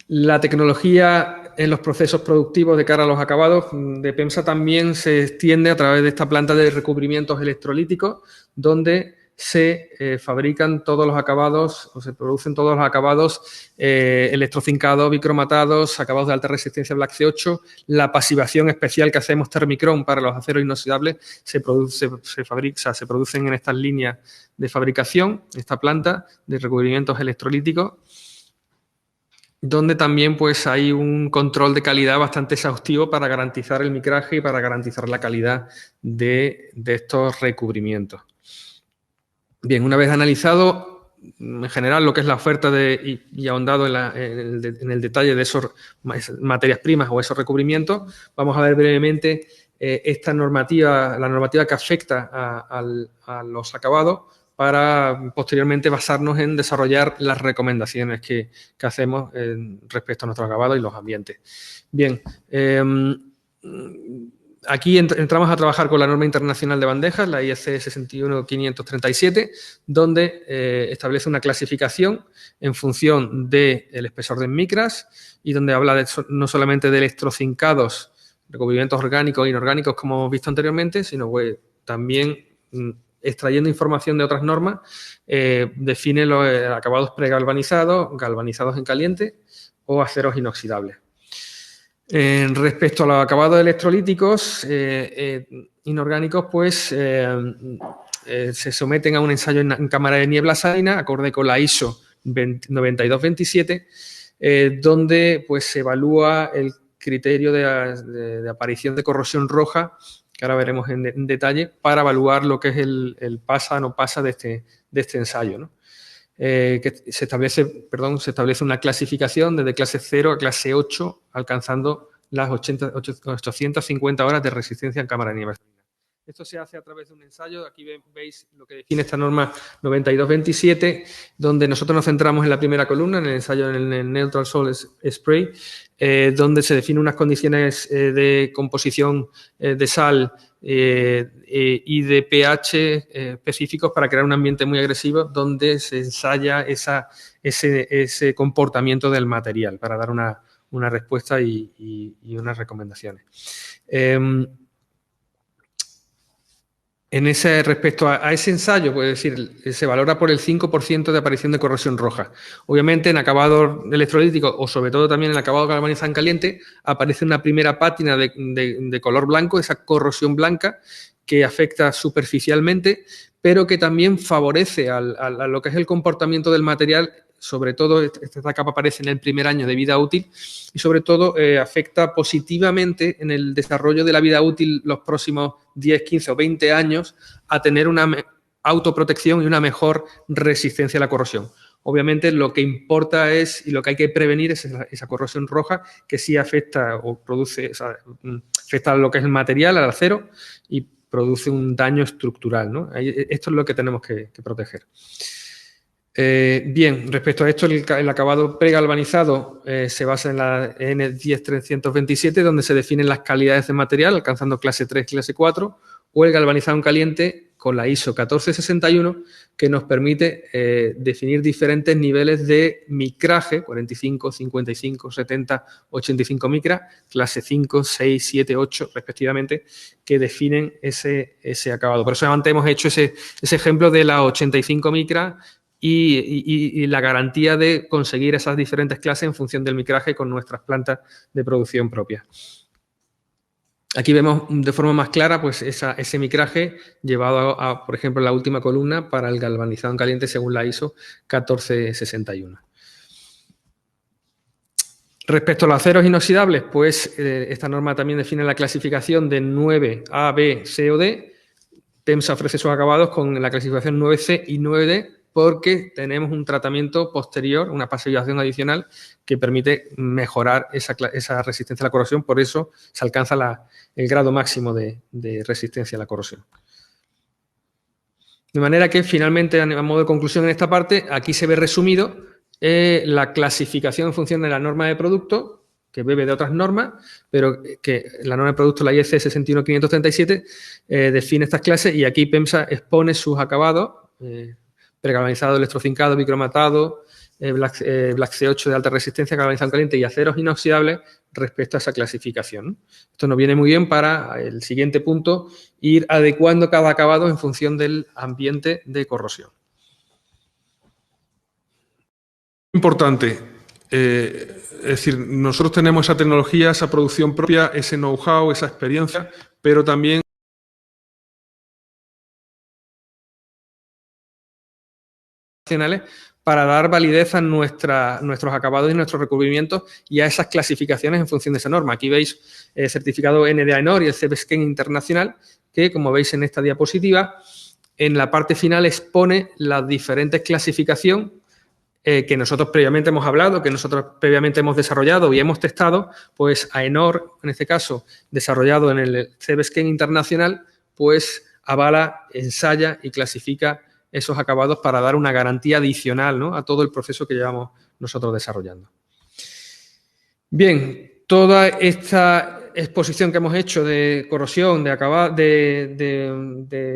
La tecnología en los procesos productivos de cara a los acabados de PEMSA también se extiende a través de esta planta de recubrimientos electrolíticos, donde se fabrican todos los acabados o se producen todos los acabados electrocincados, bicromatados, acabados de alta resistencia Black C8. La pasivación especial que hacemos Thermicron para los aceros inoxidables se producen en estas líneas de fabricación, esta planta de recubrimientos electrolíticos, donde también pues hay un control de calidad bastante exhaustivo para garantizar el micraje y para garantizar la calidad de estos recubrimientos. Bien, una vez analizado en general lo que es la oferta y ahondado en el detalle de esas materias primas o esos recubrimientos, vamos a ver brevemente esta normativa, la normativa que afecta a los acabados, para posteriormente basarnos en desarrollar las recomendaciones que hacemos respecto a nuestro acabado y los ambientes. Bien, aquí entramos a trabajar con la norma internacional de bandejas, la IEC 61537, donde establece una clasificación en función del espesor de micras y donde habla no solamente de electrocincados, recubrimientos orgánicos e inorgánicos como hemos visto anteriormente, sino que también extrayendo información de otras normas, define los acabados pregalvanizados, galvanizados en caliente o aceros inoxidables. Respecto a los acabados electrolíticos inorgánicos, pues se someten a un ensayo en cámara de niebla salina, acorde con la ISO 9227, donde pues se evalúa el criterio de aparición de corrosión roja, que ahora veremos en detalle, para evaluar lo que es el pasa o no pasa de este ensayo, ¿no? Que se establece una clasificación desde clase 0 a clase 8, alcanzando las 850 horas de resistencia en cámara de niebla. Esto se hace a través de un ensayo. Aquí veis lo que define esta norma 9227, donde nosotros nos centramos en la primera columna, en el ensayo en el Neutral Salt Spray, donde se definen unas condiciones de composición de sal y de pH específicos para crear un ambiente muy agresivo, donde se ensaya ese comportamiento del material para dar una respuesta y unas recomendaciones. Respecto a ese ensayo, puede decir, se valora por el 5% de aparición de corrosión roja. Obviamente, en acabado electrolítico o sobre todo también en acabado galvanizado en caliente, aparece una primera pátina de color blanco, esa corrosión blanca que afecta superficialmente, pero que también favorece a lo que es el comportamiento del material. Sobre todo, esta capa aparece en el primer año de vida útil y sobre todo afecta positivamente en el desarrollo de la vida útil los próximos 10, 15 o 20 años a tener una autoprotección y una mejor resistencia a la corrosión. Obviamente lo que importa y lo que hay que prevenir es esa corrosión roja que sí afecta o produce, afecta a lo que es el material, al acero, y produce un daño estructural, ¿no? Esto es lo que tenemos que proteger. Bien, respecto a esto, el acabado pregalvanizado se basa en la N10327, donde se definen las calidades de material, alcanzando clase 3, clase 4, o el galvanizado en caliente con la ISO 1461, que nos permite definir diferentes niveles de micraje, 45, 55, 70, 85 micras, clase 5, 6, 7, 8, respectivamente, que definen ese acabado. Por eso antes hemos hecho ese ejemplo de las 85 micras, y la garantía de conseguir esas diferentes clases en función del micraje con nuestras plantas de producción propia. Aquí vemos de forma más clara pues ese micraje llevado a, por ejemplo, la última columna para el galvanizado en caliente según la ISO 1461. Respecto a los aceros inoxidables, pues esta norma también define la clasificación de 9A, B, C o D. PEMSA ofrece sus acabados con la clasificación 9C y 9D, porque tenemos un tratamiento posterior, una pasivización adicional que permite mejorar esa resistencia a la corrosión. Por eso se alcanza el grado máximo de resistencia a la corrosión. De manera que finalmente, a modo de conclusión en esta parte, aquí se ve resumido la clasificación en función de la norma de producto, que bebe de otras normas, pero que la norma de producto, la IEC 61537, define estas clases y aquí PEMSA expone sus acabados, pregalvanizado, electrofincado, bicromatado, Black C8 de alta resistencia, galvanizado caliente y aceros inoxidables respecto a esa clasificación. Esto nos viene muy bien para el siguiente punto, ir adecuando cada acabado en función del ambiente de corrosión. Importante, es decir, nosotros tenemos esa tecnología, esa producción propia, ese know-how, esa experiencia, pero también para dar validez a nuestros acabados y nuestros recubrimientos y a esas clasificaciones en función de esa norma. Aquí veis el certificado NDA-ENOR y el CEP-SCEN internacional, que, como veis en esta diapositiva, en la parte final expone las diferentes clasificaciones que nosotros previamente hemos hablado, que nosotros previamente hemos desarrollado y hemos testado, pues AENOR, en este caso, desarrollado en el CEP-SCEN internacional, pues avala, ensaya y clasifica esos acabados para dar una garantía adicional, ¿no?, a todo el proceso que llevamos nosotros desarrollando. Bien, toda esta exposición que hemos hecho de corrosión, de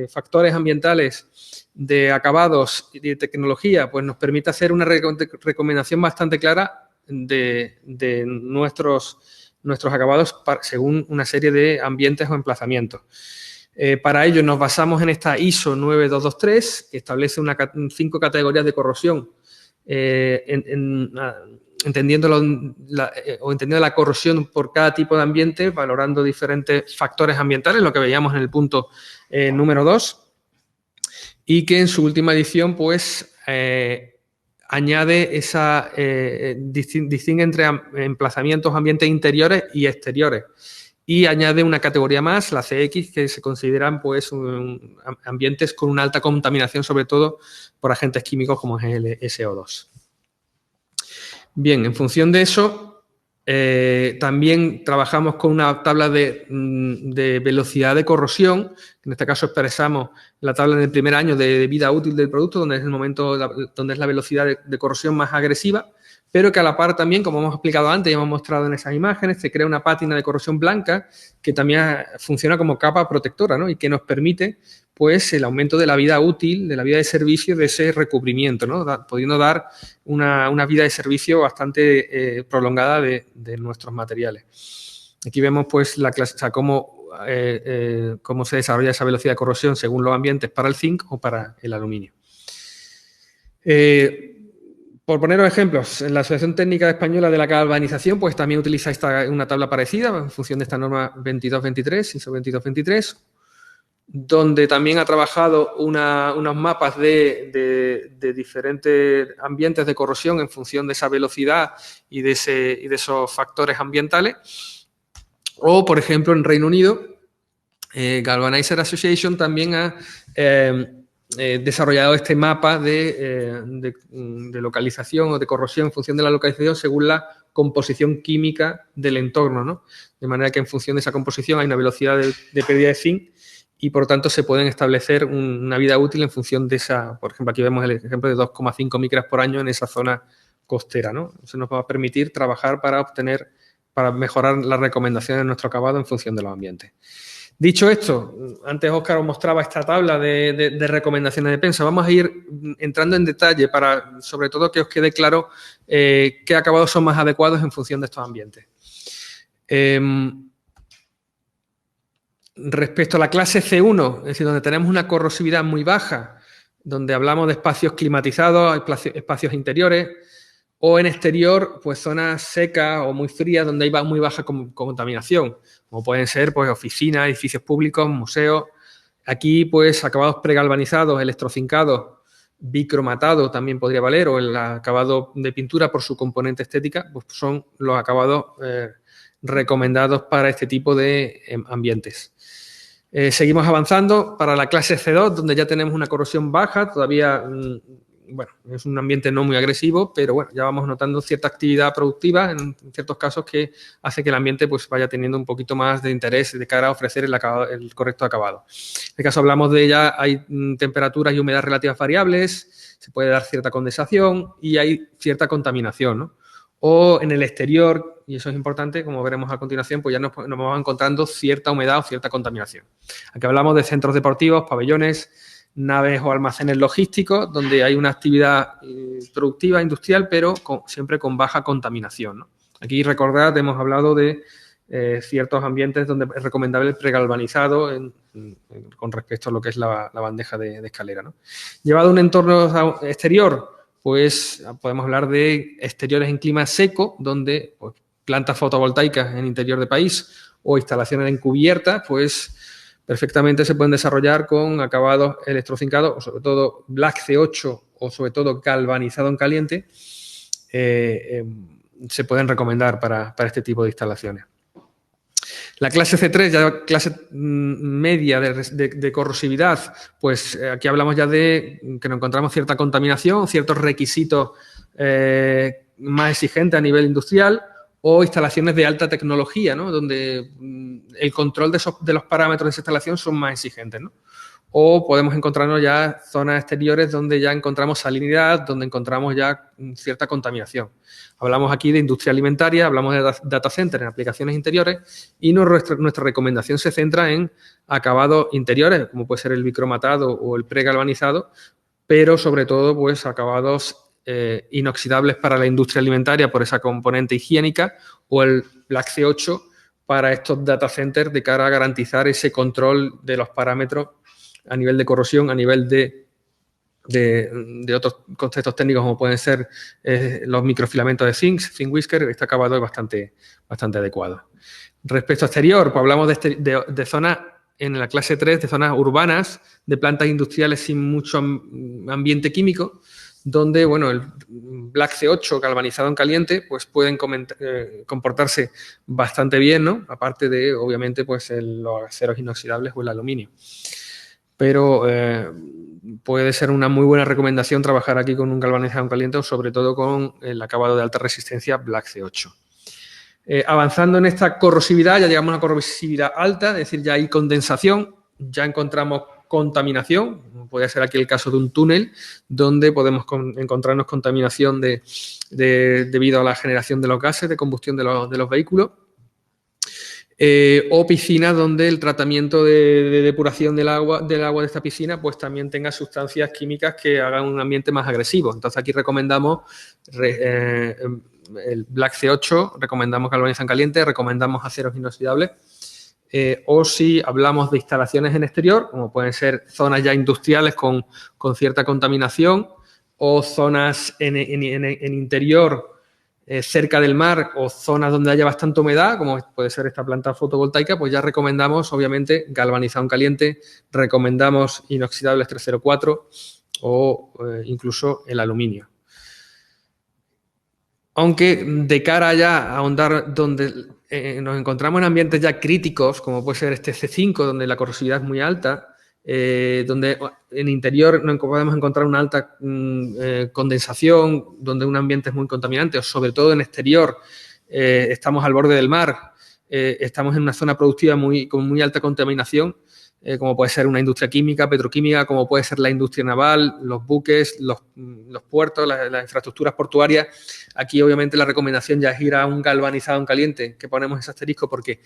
factores ambientales, de acabados y de tecnología, pues nos permite hacer una recomendación bastante clara de nuestros acabados según una serie de ambientes o emplazamientos. Para ello nos basamos en esta ISO 9223, que establece 5 categorías de corrosión, entendiendo la corrosión por cada tipo de ambiente, valorando diferentes factores ambientales, lo que veíamos en el punto número 2, y que en su última edición pues añade distingue entre emplazamientos, ambientes interiores y exteriores. Y añade una categoría más, la CX, que se consideran pues ambientes con una alta contaminación, sobre todo por agentes químicos como es el SO2. Bien, en función de eso, también trabajamos con una tabla de velocidad de corrosión. En este caso expresamos la tabla en el primer año de vida útil del producto, donde es el momento, donde es la velocidad de corrosión más agresiva, pero que a la par también, como hemos explicado antes y hemos mostrado en esas imágenes, se crea una pátina de corrosión blanca que también funciona como capa protectora, ¿no?, y que nos permite pues el aumento de la vida útil, de la vida de servicio de ese recubrimiento, ¿no?, pudiendo dar una vida de servicio bastante prolongada de nuestros materiales. Aquí vemos pues la clase, o sea, cómo se desarrolla esa velocidad de corrosión según los ambientes para el zinc o para el aluminio. Por poneros ejemplos, en la Asociación Técnica Española de la Galvanización pues también utiliza una tabla parecida en función de esta norma 2223, ISO 2223, donde también ha trabajado unos mapas de diferentes ambientes de corrosión en función de esa velocidad y de esos factores ambientales. O, por ejemplo, en Reino Unido, Galvanizer Association también ha desarrollado este mapa de localización o de corrosión en función de la localización según la composición química del entorno, ¿no? De manera que en función de esa composición hay una velocidad de pérdida de zinc y, por tanto, se pueden establecer una vida útil en función de esa. Por ejemplo, aquí vemos el ejemplo de 2,5 micras por año en esa zona costera, ¿no? Eso nos va a permitir trabajar para mejorar las recomendaciones de nuestro acabado en función de los ambientes. Dicho esto, antes Óscar os mostraba esta tabla de recomendaciones de PEMSA. Vamos a ir entrando en detalle para, sobre todo, que os quede claro qué acabados son más adecuados en función de estos ambientes. Respecto a la clase C1, es decir, donde tenemos una corrosividad muy baja, donde hablamos de espacios climatizados, espacios interiores, o en exterior, pues zonas secas o muy frías donde hay muy baja contaminación, como pueden ser pues oficinas, edificios públicos, museos. Aquí, pues, acabados pregalvanizados, electrofincados, bicromatados también podría valer, o el acabado de pintura por su componente estética, pues son los acabados recomendados para este tipo de ambientes. Seguimos avanzando para la clase C2, donde ya tenemos una corrosión baja, todavía. Bueno, es un ambiente no muy agresivo, pero bueno, ya vamos notando cierta actividad productiva en ciertos casos que hace que el ambiente pues vaya teniendo un poquito más de interés de cara a ofrecer el correcto acabado. En este caso hablamos de ya hay temperaturas y humedad relativas variables, se puede dar cierta condensación y hay cierta contaminación, ¿no? o en el exterior, y eso es importante, como veremos a continuación, pues ya nos vamos encontrando cierta humedad o cierta contaminación. Aquí hablamos de centros deportivos, pabellones, naves o almacenes logísticos, donde hay una actividad productiva, industrial, pero siempre con baja contaminación, ¿no? Aquí, recordad, hemos hablado de ciertos ambientes donde es recomendable el pregalvanizado con respecto a lo que es la bandeja de escalera, ¿no? Llevado a un entorno exterior, pues podemos hablar de exteriores en clima seco, donde pues, plantas fotovoltaicas en interior de país o instalaciones encubiertas, pues perfectamente se pueden desarrollar con acabados electrocincados, o sobre todo Black C8 o sobre todo galvanizado en caliente, se pueden recomendar para este tipo de instalaciones. La clase C3, ya clase media de corrosividad, pues aquí hablamos ya de que nos encontramos cierta contaminación, ciertos requisitos más exigentes a nivel industrial o instalaciones de alta tecnología, ¿no? Donde el control de los parámetros de esa instalación son más exigentes, ¿no? O podemos encontrarnos ya zonas exteriores donde ya encontramos salinidad, donde encontramos ya cierta contaminación. Hablamos aquí de industria alimentaria, hablamos de data center en aplicaciones interiores y nuestra recomendación se centra en acabados interiores, como puede ser el bicromatado o el pregalvanizado, pero sobre todo pues acabados inoxidables para la industria alimentaria por esa componente higiénica o el Black C8 para estos data centers de cara a garantizar ese control de los parámetros a nivel de corrosión, a nivel de otros conceptos técnicos como pueden ser los microfilamentos de zinc whisker. Este acabado es bastante adecuado. Respecto a exterior, pues hablamos de zonas en la clase 3, de zonas urbanas, de plantas industriales sin mucho ambiente químico, donde, bueno, el Black C8 galvanizado en caliente, pues pueden comportarse bastante bien, ¿no? Aparte de, obviamente, pues los aceros inoxidables o el aluminio. Pero puede ser una muy buena recomendación trabajar aquí con un galvanizado en caliente o sobre todo con el acabado de alta resistencia Black C8. Avanzando en esta corrosividad, ya llegamos a una corrosividad alta, es decir, ya hay condensación, ya encontramos contaminación, como puede ser aquí el caso de un túnel, donde podemos encontrarnos contaminación debido a la generación de los gases de combustión de los vehículos. O piscinas donde el tratamiento de depuración del agua de esta piscina pues también tenga sustancias químicas que hagan un ambiente más agresivo. Entonces aquí recomendamos el Black C8, recomendamos galvanizado en caliente, recomendamos aceros inoxidables o si hablamos de instalaciones en exterior, como pueden ser zonas ya industriales con cierta contaminación o zonas en interior cerca del mar o zonas donde haya bastante humedad, como puede ser esta planta fotovoltaica, pues ya recomendamos, obviamente, galvanizado en caliente, recomendamos inoxidables 304 o incluso el aluminio. Aunque de cara ya a ahondar donde nos encontramos en ambientes ya críticos, como puede ser este C5, donde la corrosividad es muy alta, donde en interior no podemos encontrar una alta condensación, donde un ambiente es muy contaminante, o sobre todo en exterior estamos al borde del mar, estamos en una zona productiva con muy alta contaminación, como puede ser una industria química, petroquímica, como puede ser la industria naval, los buques, los puertos, las infraestructuras portuarias. Aquí obviamente la recomendación ya es ir a un galvanizado en caliente, que ponemos ese asterisco porque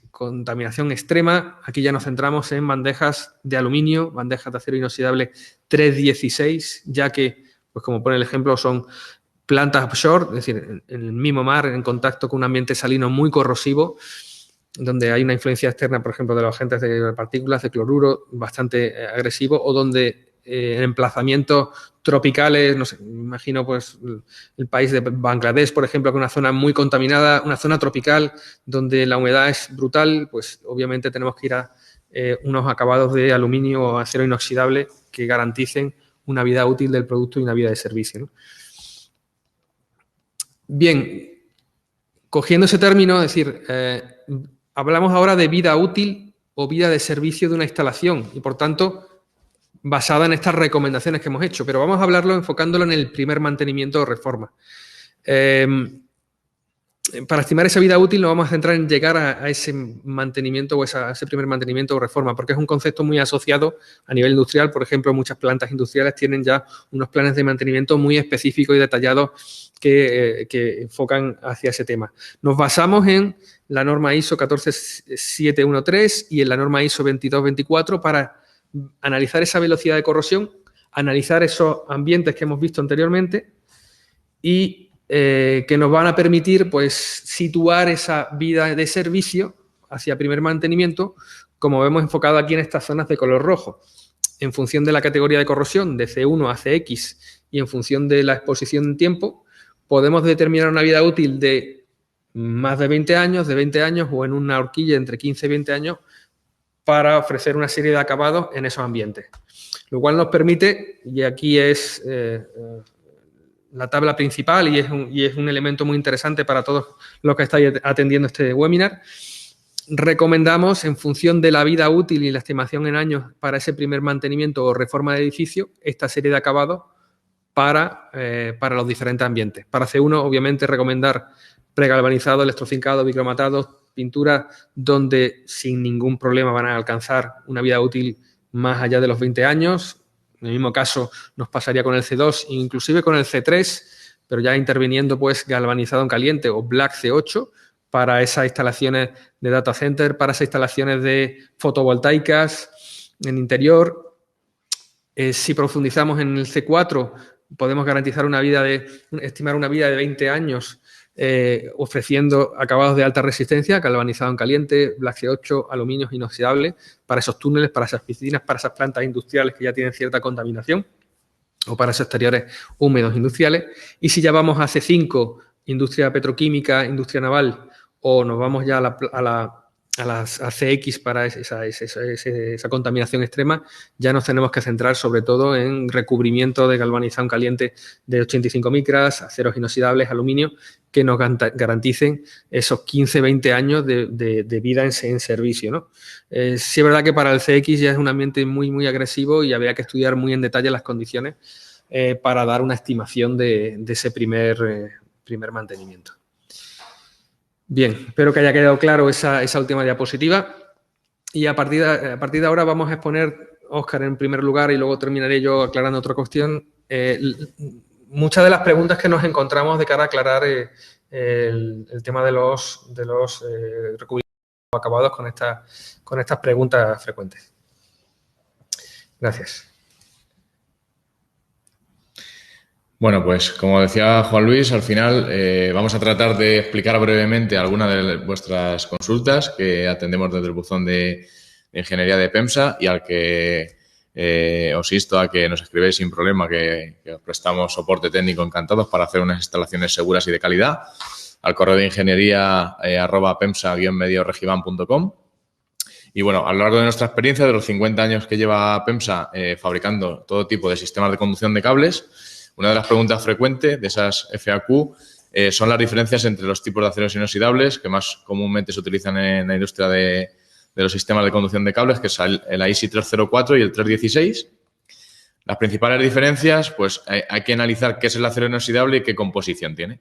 contaminación extrema. Aquí ya nos centramos en bandejas de aluminio, bandejas de acero inoxidable 316, ya que, pues como pone el ejemplo, son plantas offshore, es decir, en el mismo mar, en contacto con un ambiente salino muy corrosivo, donde hay una influencia externa, por ejemplo, de los agentes de partículas, de cloruro, bastante agresivo, o donde en emplazamientos tropicales, no sé, me imagino pues el país de Bangladesh, por ejemplo, que es una zona muy contaminada, una zona tropical donde la humedad es brutal, pues obviamente tenemos que ir a unos acabados de aluminio o acero inoxidable que garanticen una vida útil del producto y una vida de servicio, ¿no? Bien, cogiendo ese término, es decir, hablamos ahora de vida útil o vida de servicio de una instalación y, por tanto, basada en estas recomendaciones que hemos hecho, pero vamos a hablarlo enfocándolo en el primer mantenimiento o reforma. para estimar esa vida útil nos vamos a centrar en llegar a ese mantenimiento o a ese primer mantenimiento o reforma, porque es un concepto muy asociado a nivel industrial. Por ejemplo, muchas plantas industriales tienen ya unos planes de mantenimiento muy específicos y detallados que enfocan hacia ese tema. Nos basamos en la norma ISO 14713 y en la norma ISO 2224 para analizar esa velocidad de corrosión, analizar esos ambientes que hemos visto anteriormente y que nos van a permitir pues, situar esa vida de servicio hacia primer mantenimiento, como vemos enfocado aquí en estas zonas de color rojo. En función de la categoría de corrosión, de C1 a CX, y en función de la exposición en tiempo, podemos determinar una vida útil de más de 20 años, de 20 años o en una horquilla entre 15 y 20 años para ofrecer una serie de acabados en esos ambientes. Lo cual nos permite, y aquí es la tabla principal y es un elemento muy interesante para todos los que estáis atendiendo este webinar, recomendamos en función de la vida útil y la estimación en años para ese primer mantenimiento o reforma de edificio, esta serie de acabados para los diferentes ambientes. Para C1, obviamente, recomendar pregalvanizado, electrofincado, bicromatado, pinturas donde sin ningún problema van a alcanzar una vida útil más allá de los 20 años. En el mismo caso nos pasaría con el C2, inclusive con el C3, pero ya interviniendo pues galvanizado en caliente o Black C8 para esas instalaciones de data center, para esas instalaciones de fotovoltaicas en interior. Si profundizamos en el C4, podemos garantizar estimar una vida de 20 años ofreciendo acabados de alta resistencia, galvanizado en caliente, Black C8, aluminios inoxidables para esos túneles, para esas piscinas, para esas plantas industriales que ya tienen cierta contaminación o para esos exteriores húmedos industriales. Y si ya vamos a C5, industria petroquímica, industria naval, o nos vamos ya a CX para esa contaminación extrema, ya nos tenemos que centrar sobre todo en recubrimiento de galvanizado en caliente de 85 micras, aceros inoxidables, aluminio, que nos garanticen esos 15-20 años de vida en servicio, ¿no? Sí es verdad que para el CX ya es un ambiente muy, muy agresivo y habría que estudiar muy en detalle las condiciones para dar una estimación de ese primer mantenimiento. Bien, espero que haya quedado claro esa última diapositiva y a partir de ahora vamos a exponer, Óscar en primer lugar y luego terminaré yo aclarando otra cuestión, muchas de las preguntas que nos encontramos de cara a aclarar el tema de los recubrimientos acabados con estas preguntas frecuentes. Gracias. Bueno, pues como decía Juan Luis, al final vamos a tratar de explicar brevemente algunas de vuestras consultas que atendemos desde el buzón de Ingeniería de PEMSA y al que os insto a que nos escribáis sin problema, que os prestamos soporte técnico encantados para hacer unas instalaciones seguras y de calidad, al correo de ingeniería @pemsa-medioregiban.com. Y bueno, a lo largo de nuestra experiencia, de los 50 años que lleva PEMSA fabricando todo tipo de sistemas de conducción de cables, una de las preguntas frecuentes de esas FAQ son las diferencias entre los tipos de aceros inoxidables que más comúnmente se utilizan en la industria de los sistemas de conducción de cables, que es el AISI 304 y el 316. Las principales diferencias, pues hay que analizar qué es el acero inoxidable y qué composición tiene.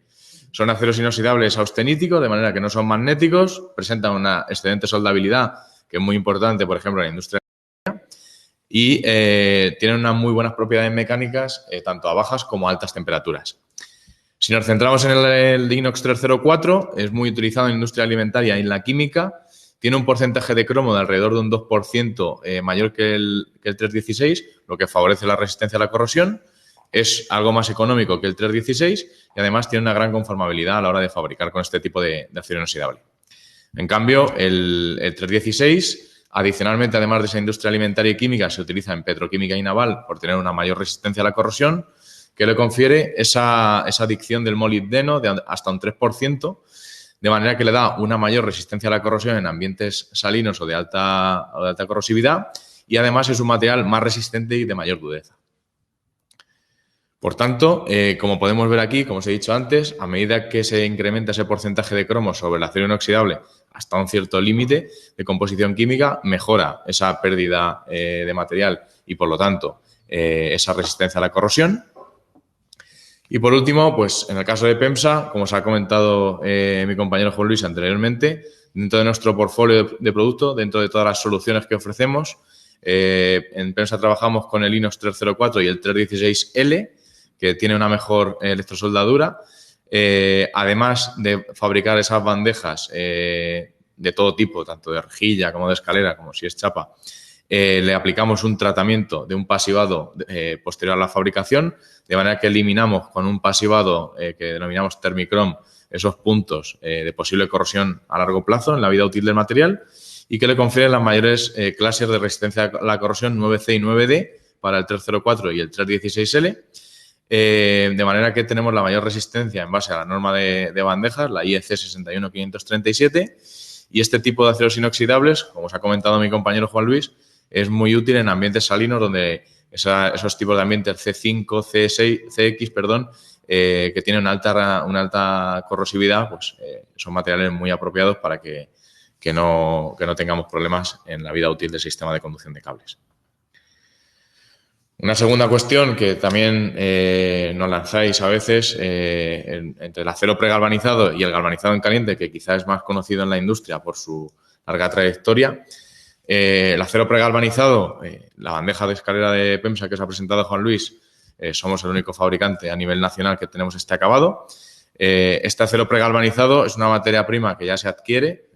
Son aceros inoxidables austeníticos, de manera que no son magnéticos, presentan una excelente soldabilidad, que es muy importante, por ejemplo, en la industria y tienen unas muy buenas propiedades mecánicas, tanto a bajas como a altas temperaturas. Si nos centramos en el Inox 304, es muy utilizado en la industria alimentaria y en la química. Tiene un porcentaje de cromo de alrededor de un 2% mayor que el 316, lo que favorece la resistencia a la corrosión. Es algo más económico que el 316 y además tiene una gran conformabilidad a la hora de fabricar con este tipo de acero inoxidable. En cambio, el 316... Adicionalmente, además de esa industria alimentaria y química, se utiliza en petroquímica y naval por tener una mayor resistencia a la corrosión, que le confiere esa adicción del molibdeno de hasta un 3%, de manera que le da una mayor resistencia a la corrosión en ambientes salinos o de alta corrosividad y además es un material más resistente y de mayor dureza. Por tanto, como podemos ver aquí, como os he dicho antes, a medida que se incrementa ese porcentaje de cromo sobre el acero inoxidable hasta un cierto límite de composición química, mejora esa pérdida de material y, por lo tanto, esa resistencia a la corrosión. Y por último, pues en el caso de PEMSA, como os ha comentado mi compañero Juan Luis anteriormente, dentro de nuestro portfolio de producto, dentro de todas las soluciones que ofrecemos, en PEMSA trabajamos con el Inox 304 y el 316L, que tiene una mejor electrosoldadura. Además de fabricar esas bandejas de todo tipo, tanto de rejilla como de escalera, como si es chapa, le aplicamos un tratamiento de un pasivado posterior a la fabricación, de manera que eliminamos con un pasivado que denominamos Thermicrom esos puntos de posible corrosión a largo plazo en la vida útil del material y que le confiere las mayores clases de resistencia a la corrosión 9C y 9D para el 304 y el 316L. De manera que tenemos la mayor resistencia en base a la norma de bandejas, la IEC 61537, y este tipo de aceros inoxidables, como os ha comentado mi compañero Juan Luis, es muy útil en ambientes salinos donde esos tipos de ambientes C5, C6, CX, que tienen una alta corrosividad, pues son materiales muy apropiados para que no tengamos problemas en la vida útil del sistema de conducción de cables. Una segunda cuestión que también nos lanzáis a veces entre el acero pregalvanizado y el galvanizado en caliente, que quizás es más conocido en la industria por su larga trayectoria. El acero pregalvanizado, la bandeja de escalera de PEMSA que os ha presentado Juan Luis, somos el único fabricante a nivel nacional que tenemos este acabado. Este acero pregalvanizado es una materia prima que ya se adquiere,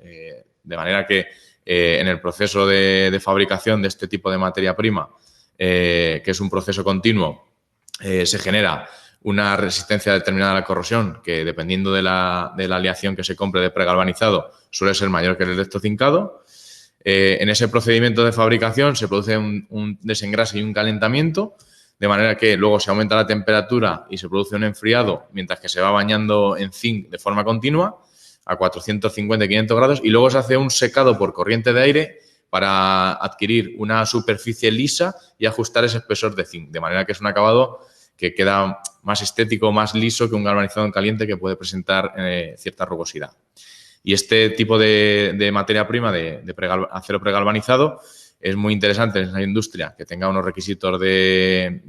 de manera que en el proceso de fabricación de este tipo de materia prima, que es un proceso continuo, se genera una resistencia determinada a la corrosión que, dependiendo de la aleación que se compre de pregalvanizado, suele ser mayor que el electrocincado. En ese procedimiento de fabricación se produce un desengrase y un calentamiento, de manera que luego se aumenta la temperatura y se produce un enfriado mientras que se va bañando en zinc de forma continua a 450-500 grados y luego se hace un secado por corriente de aire para adquirir una superficie lisa y ajustar ese espesor de zinc, de manera que es un acabado que queda más estético, más liso que un galvanizado en caliente que puede presentar cierta rugosidad. Y este tipo de materia prima de acero pregalvanizado es muy interesante en la industria que tenga unos requisitos de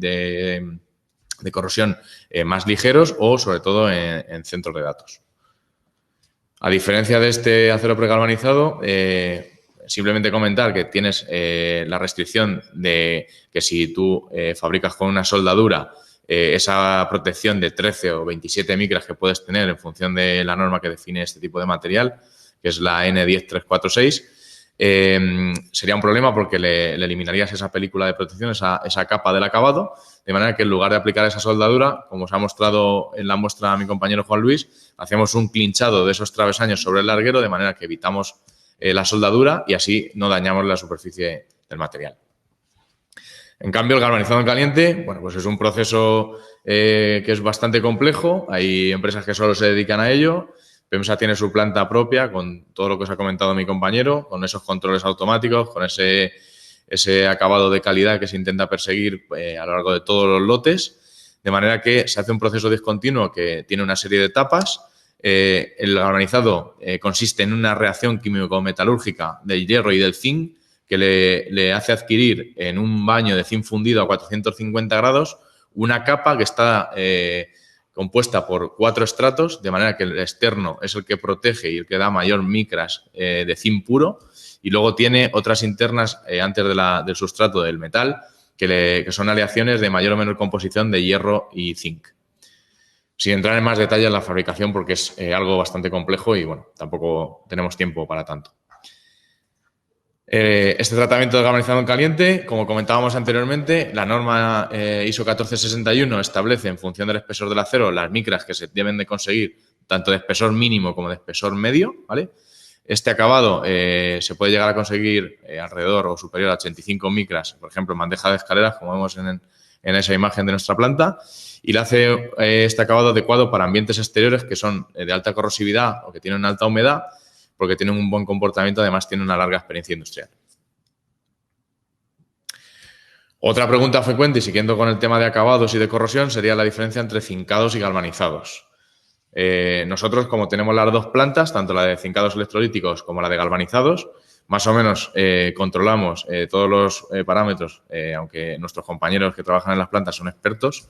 corrosión más ligeros o, sobre todo, en centros de datos. A diferencia de este acero pregalvanizado, simplemente comentar que tienes la restricción de que si tú fabricas con una soldadura, esa protección de 13 o 27 micras que puedes tener en función de la norma que define este tipo de material, que es la N10346, sería un problema porque le eliminarías esa película de protección, esa capa del acabado, de manera que en lugar de aplicar esa soldadura, como os ha mostrado en la muestra mi compañero Juan Luis, hacemos un clinchado de esos travesaños sobre el larguero, de manera que evitamos la soldadura y así no dañamos la superficie del material. En cambio, el galvanizado en caliente, bueno, pues es un proceso que es bastante complejo. Hay empresas que solo se dedican a ello. PEMSA tiene su planta propia con todo lo que os ha comentado mi compañero, con esos controles automáticos, con ese acabado de calidad que se intenta perseguir a lo largo de todos los lotes, de manera que se hace un proceso discontinuo que tiene una serie de etapas. El galvanizado consiste en una reacción químico-metalúrgica del hierro y del zinc que le hace adquirir en un baño de zinc fundido a 450 grados una capa que está compuesta por 4 estratos, de manera que el externo es el que protege y el que da mayor micras de zinc puro, y luego tiene otras internas antes del sustrato del metal que son aleaciones de mayor o menor composición de hierro y zinc. Sin entrar en más detalle en la fabricación porque es algo bastante complejo y bueno, tampoco tenemos tiempo para tanto. Este tratamiento de galvanizado en caliente, como comentábamos anteriormente, la norma ISO 14061 establece en función del espesor del acero las micras que se deben de conseguir tanto de espesor mínimo como de espesor medio, ¿vale? Este acabado se puede llegar a conseguir alrededor o superior a 85 micras, por ejemplo, en bandeja de escaleras, como vemos en esa imagen de nuestra planta, y le hace este acabado adecuado para ambientes exteriores que son de alta corrosividad o que tienen alta humedad, porque tienen un buen comportamiento, además tienen una larga experiencia industrial. Otra pregunta frecuente, y siguiendo con el tema de acabados y de corrosión, sería la diferencia entre cincados y galvanizados. Nosotros, como tenemos las dos plantas, tanto la de cincados electrolíticos como la de galvanizados, más o menos controlamos todos los parámetros, aunque nuestros compañeros que trabajan en las plantas son expertos.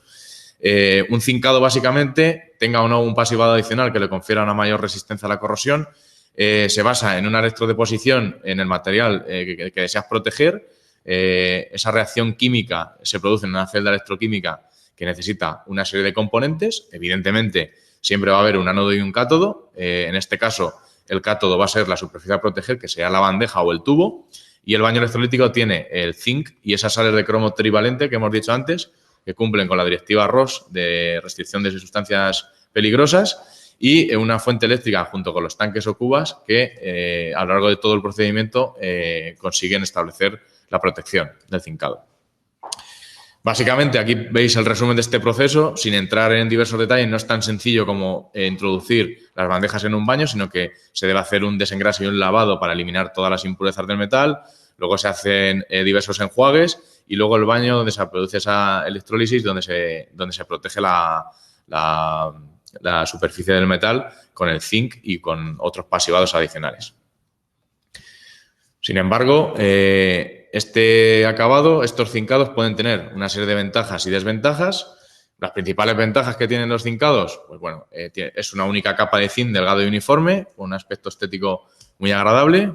Un zincado, básicamente, tenga o no un pasivado adicional que le confiera una mayor resistencia a la corrosión, se basa en una electrodeposición en el material que deseas proteger. Esa reacción química se produce en una celda electroquímica que necesita una serie de componentes. Evidentemente, siempre va a haber un ánodo y un cátodo. En este caso, el cátodo va a ser la superficie a proteger, que sea la bandeja o el tubo. Y el baño electrolítico tiene el zinc y esas sales de cromo trivalente que hemos dicho antes, que cumplen con la directiva ROS de restricción de sustancias peligrosas, y una fuente eléctrica junto con los tanques o cubas que a lo largo de todo el procedimiento consiguen establecer la protección del zincado. Básicamente, aquí veis el resumen de este proceso. Sin entrar en diversos detalles, no es tan sencillo como introducir las bandejas en un baño, sino que se debe hacer un desengrase y un lavado para eliminar todas las impurezas del metal. Luego se hacen diversos enjuagues y luego el baño donde se produce esa electrólisis, donde se protege la superficie del metal con el zinc y con otros pasivados adicionales. Sin embargo, este acabado, estos zincados pueden tener una serie de ventajas y desventajas. Las principales ventajas que tienen los zincados, pues bueno, es una única capa de zinc delgado y uniforme, con un aspecto estético muy agradable,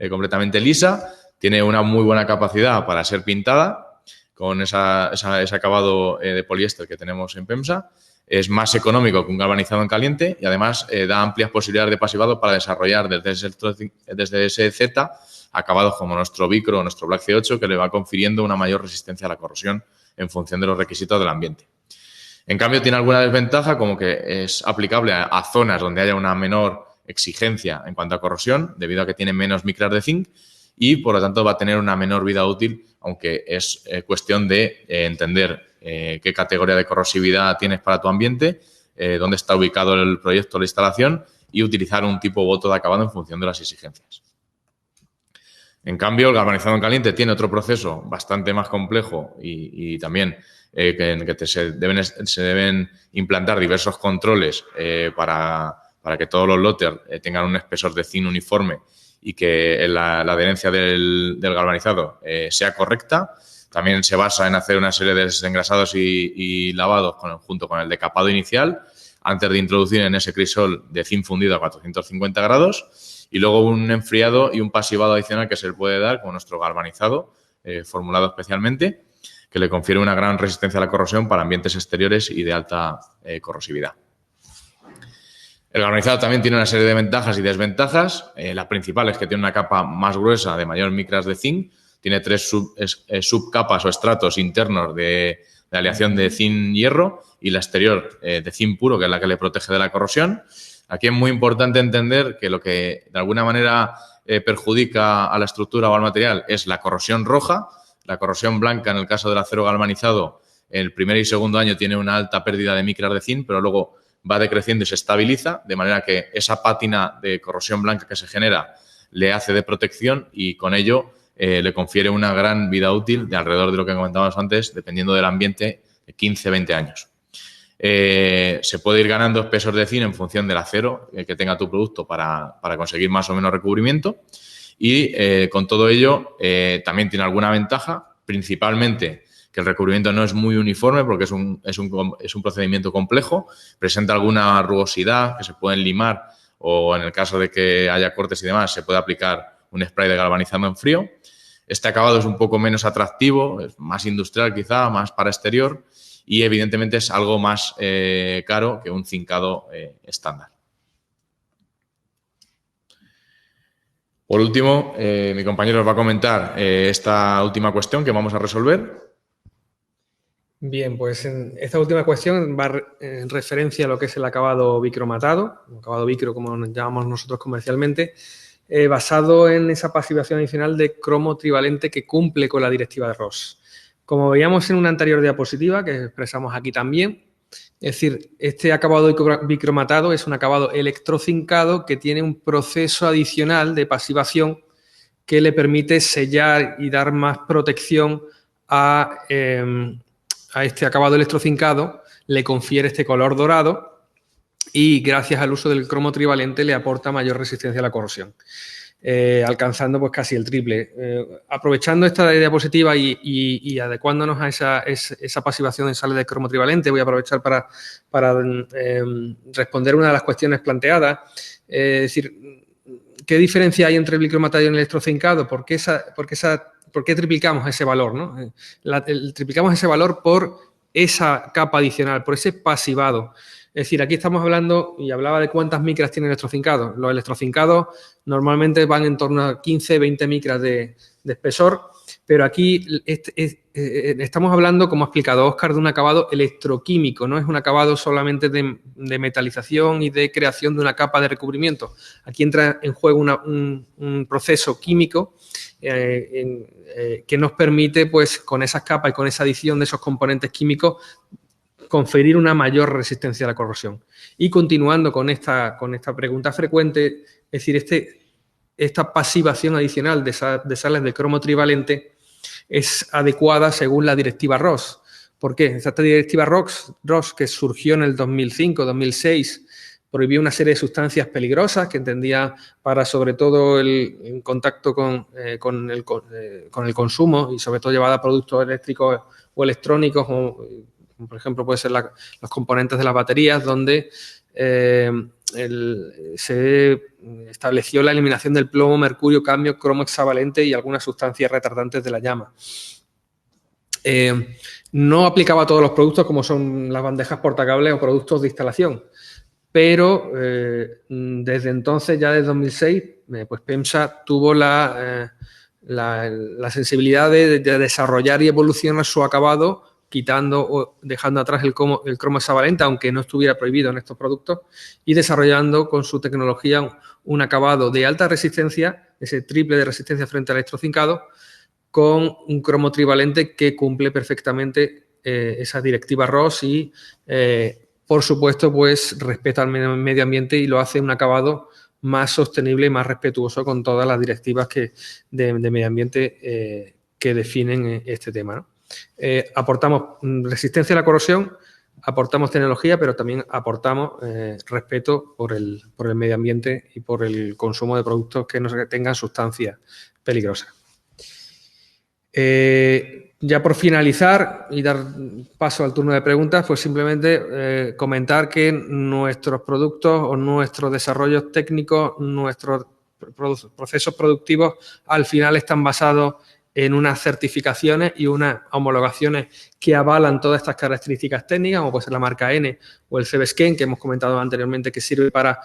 completamente lisa. Tiene una muy buena capacidad para ser pintada con ese acabado de poliéster que tenemos en PEMSA. Es más económico que un galvanizado en caliente y además da amplias posibilidades de pasivado para desarrollar desde ese Z acabados como nuestro Vicro o nuestro Black C8, que le va confiriendo una mayor resistencia a la corrosión en función de los requisitos del ambiente. En cambio, tiene alguna desventaja, como que es aplicable a zonas donde haya una menor exigencia en cuanto a corrosión, debido a que tiene menos micras de zinc y, por lo tanto, va a tener una menor vida útil, aunque es cuestión de entender qué categoría de corrosividad tienes para tu ambiente, dónde está ubicado el proyecto o la instalación y utilizar un tipo u otro de acabado en función de las exigencias. En cambio, el galvanizado en caliente tiene otro proceso bastante más complejo y también en que se deben implantar diversos controles para que todos los lotes tengan un espesor de zinc uniforme y que la adherencia del galvanizado sea correcta. También se basa en hacer una serie de desengrasados y lavados junto con el decapado inicial antes de introducir en ese crisol de zinc fundido a 450 grados. Y luego un enfriado y un pasivado adicional que se le puede dar con nuestro galvanizado, formulado especialmente, que le confiere una gran resistencia a la corrosión para ambientes exteriores y de alta corrosividad. El galvanizado también tiene una serie de ventajas y desventajas. La principal es que tiene una capa más gruesa de mayor micras de zinc. Tiene 3 subcapas o estratos internos de aleación de zinc-hierro y la exterior de zinc puro, que es la que le protege de la corrosión. Aquí es muy importante entender que lo que de alguna manera perjudica a la estructura o al material es la corrosión roja. La corrosión blanca, en el caso del acero galvanizado, el primer y segundo año tiene una alta pérdida de micras de zinc, pero luego va decreciendo y se estabiliza, de manera que esa pátina de corrosión blanca que se genera le hace de protección y con ello le confiere una gran vida útil de alrededor de lo que comentábamos antes, dependiendo del ambiente, de 15-20 años. Se puede ir ganando espesor de zinc en función del acero que tenga tu producto para conseguir más o menos recubrimiento y con todo ello también tiene alguna ventaja, principalmente que el recubrimiento no es muy uniforme porque es un procedimiento complejo, presenta alguna rugosidad que se pueden limar o en el caso de que haya cortes y demás se puede aplicar un spray de galvanizado en frío. Este acabado es un poco menos atractivo, es más industrial quizá, más para exterior y evidentemente es algo más caro que un zincado estándar. Por último, mi compañero os va a comentar esta última cuestión que vamos a resolver. Bien, pues en esta última cuestión va en referencia a lo que es el acabado bicromatado, el acabado vicro como nos llamamos nosotros comercialmente, basado en esa pasivación adicional de cromo trivalente que cumple con la directiva de ROS. Como veíamos en una anterior diapositiva, que expresamos aquí también, es decir, este acabado bicromatado es un acabado electrocincado que tiene un proceso adicional de pasivación que le permite sellar y dar más protección a este acabado electrocincado, le confiere este color dorado y gracias al uso del cromo trivalente le aporta mayor resistencia a la corrosión, alcanzando pues casi el triple. Aprovechando esta diapositiva y adecuándonos a esa pasivación en sales de cromo trivalente, voy a aprovechar para responder una de las cuestiones planteadas. Es decir, ¿qué diferencia hay entre el bicromatado y el electrozincado? ¿Por qué triplicamos ese valor, ¿no? Triplicamos ese valor por esa capa adicional, por ese pasivado. Es decir, aquí estamos hablando, y hablaba de cuántas micras tiene el electrozincado. Los electrozincados normalmente van en torno a 15-20 micras de espesor, pero aquí estamos hablando, como ha explicado Óscar, de un acabado electroquímico, no es un acabado solamente de metalización y de creación de una capa de recubrimiento. Aquí entra en juego un proceso químico que nos permite, pues, con esas capas y con esa adición de esos componentes químicos, conferir una mayor resistencia a la corrosión. Y continuando con esta pregunta frecuente, es decir, esta pasivación adicional de sales de cromo trivalente es adecuada según la directiva RoHS. ¿Por qué? Esta directiva RoHS, que surgió en el 2005-2006, prohibió una serie de sustancias peligrosas que entendía para, sobre todo, el contacto con el consumo y, sobre todo, llevada a productos eléctricos o electrónicos, como por ejemplo puede ser los componentes de las baterías, donde se estableció la eliminación del plomo, mercurio, cadmio, cromo hexavalente y algunas sustancias retardantes de la llama. No aplicaba a todos los productos, como son las bandejas portacables o productos de instalación, pero desde entonces, ya desde 2006, pues PEMSA tuvo la sensibilidad de desarrollar y evolucionar su acabado, quitando o dejando atrás el cromo hexavalente, aunque no estuviera prohibido en estos productos, y desarrollando con su tecnología un acabado de alta resistencia, ese triple de resistencia frente al electrozincado, con un cromo trivalente que cumple perfectamente esa directiva RoHS y, por supuesto, pues respeta al medio ambiente y lo hace un acabado más sostenible y más respetuoso con todas las directivas de medio ambiente que definen este tema, ¿no? Aportamos resistencia a la corrosión, aportamos tecnología, pero también aportamos respeto por el medio ambiente y por el consumo de productos que no tengan sustancias peligrosas. Ya por finalizar y dar paso al turno de preguntas, pues simplemente comentar que nuestros productos o nuestros desarrollos técnicos, nuestros procesos productivos, al final están basados en unas certificaciones y unas homologaciones que avalan todas estas características técnicas, como puede ser la marca N o el CBSCAN, que hemos comentado anteriormente, que sirve para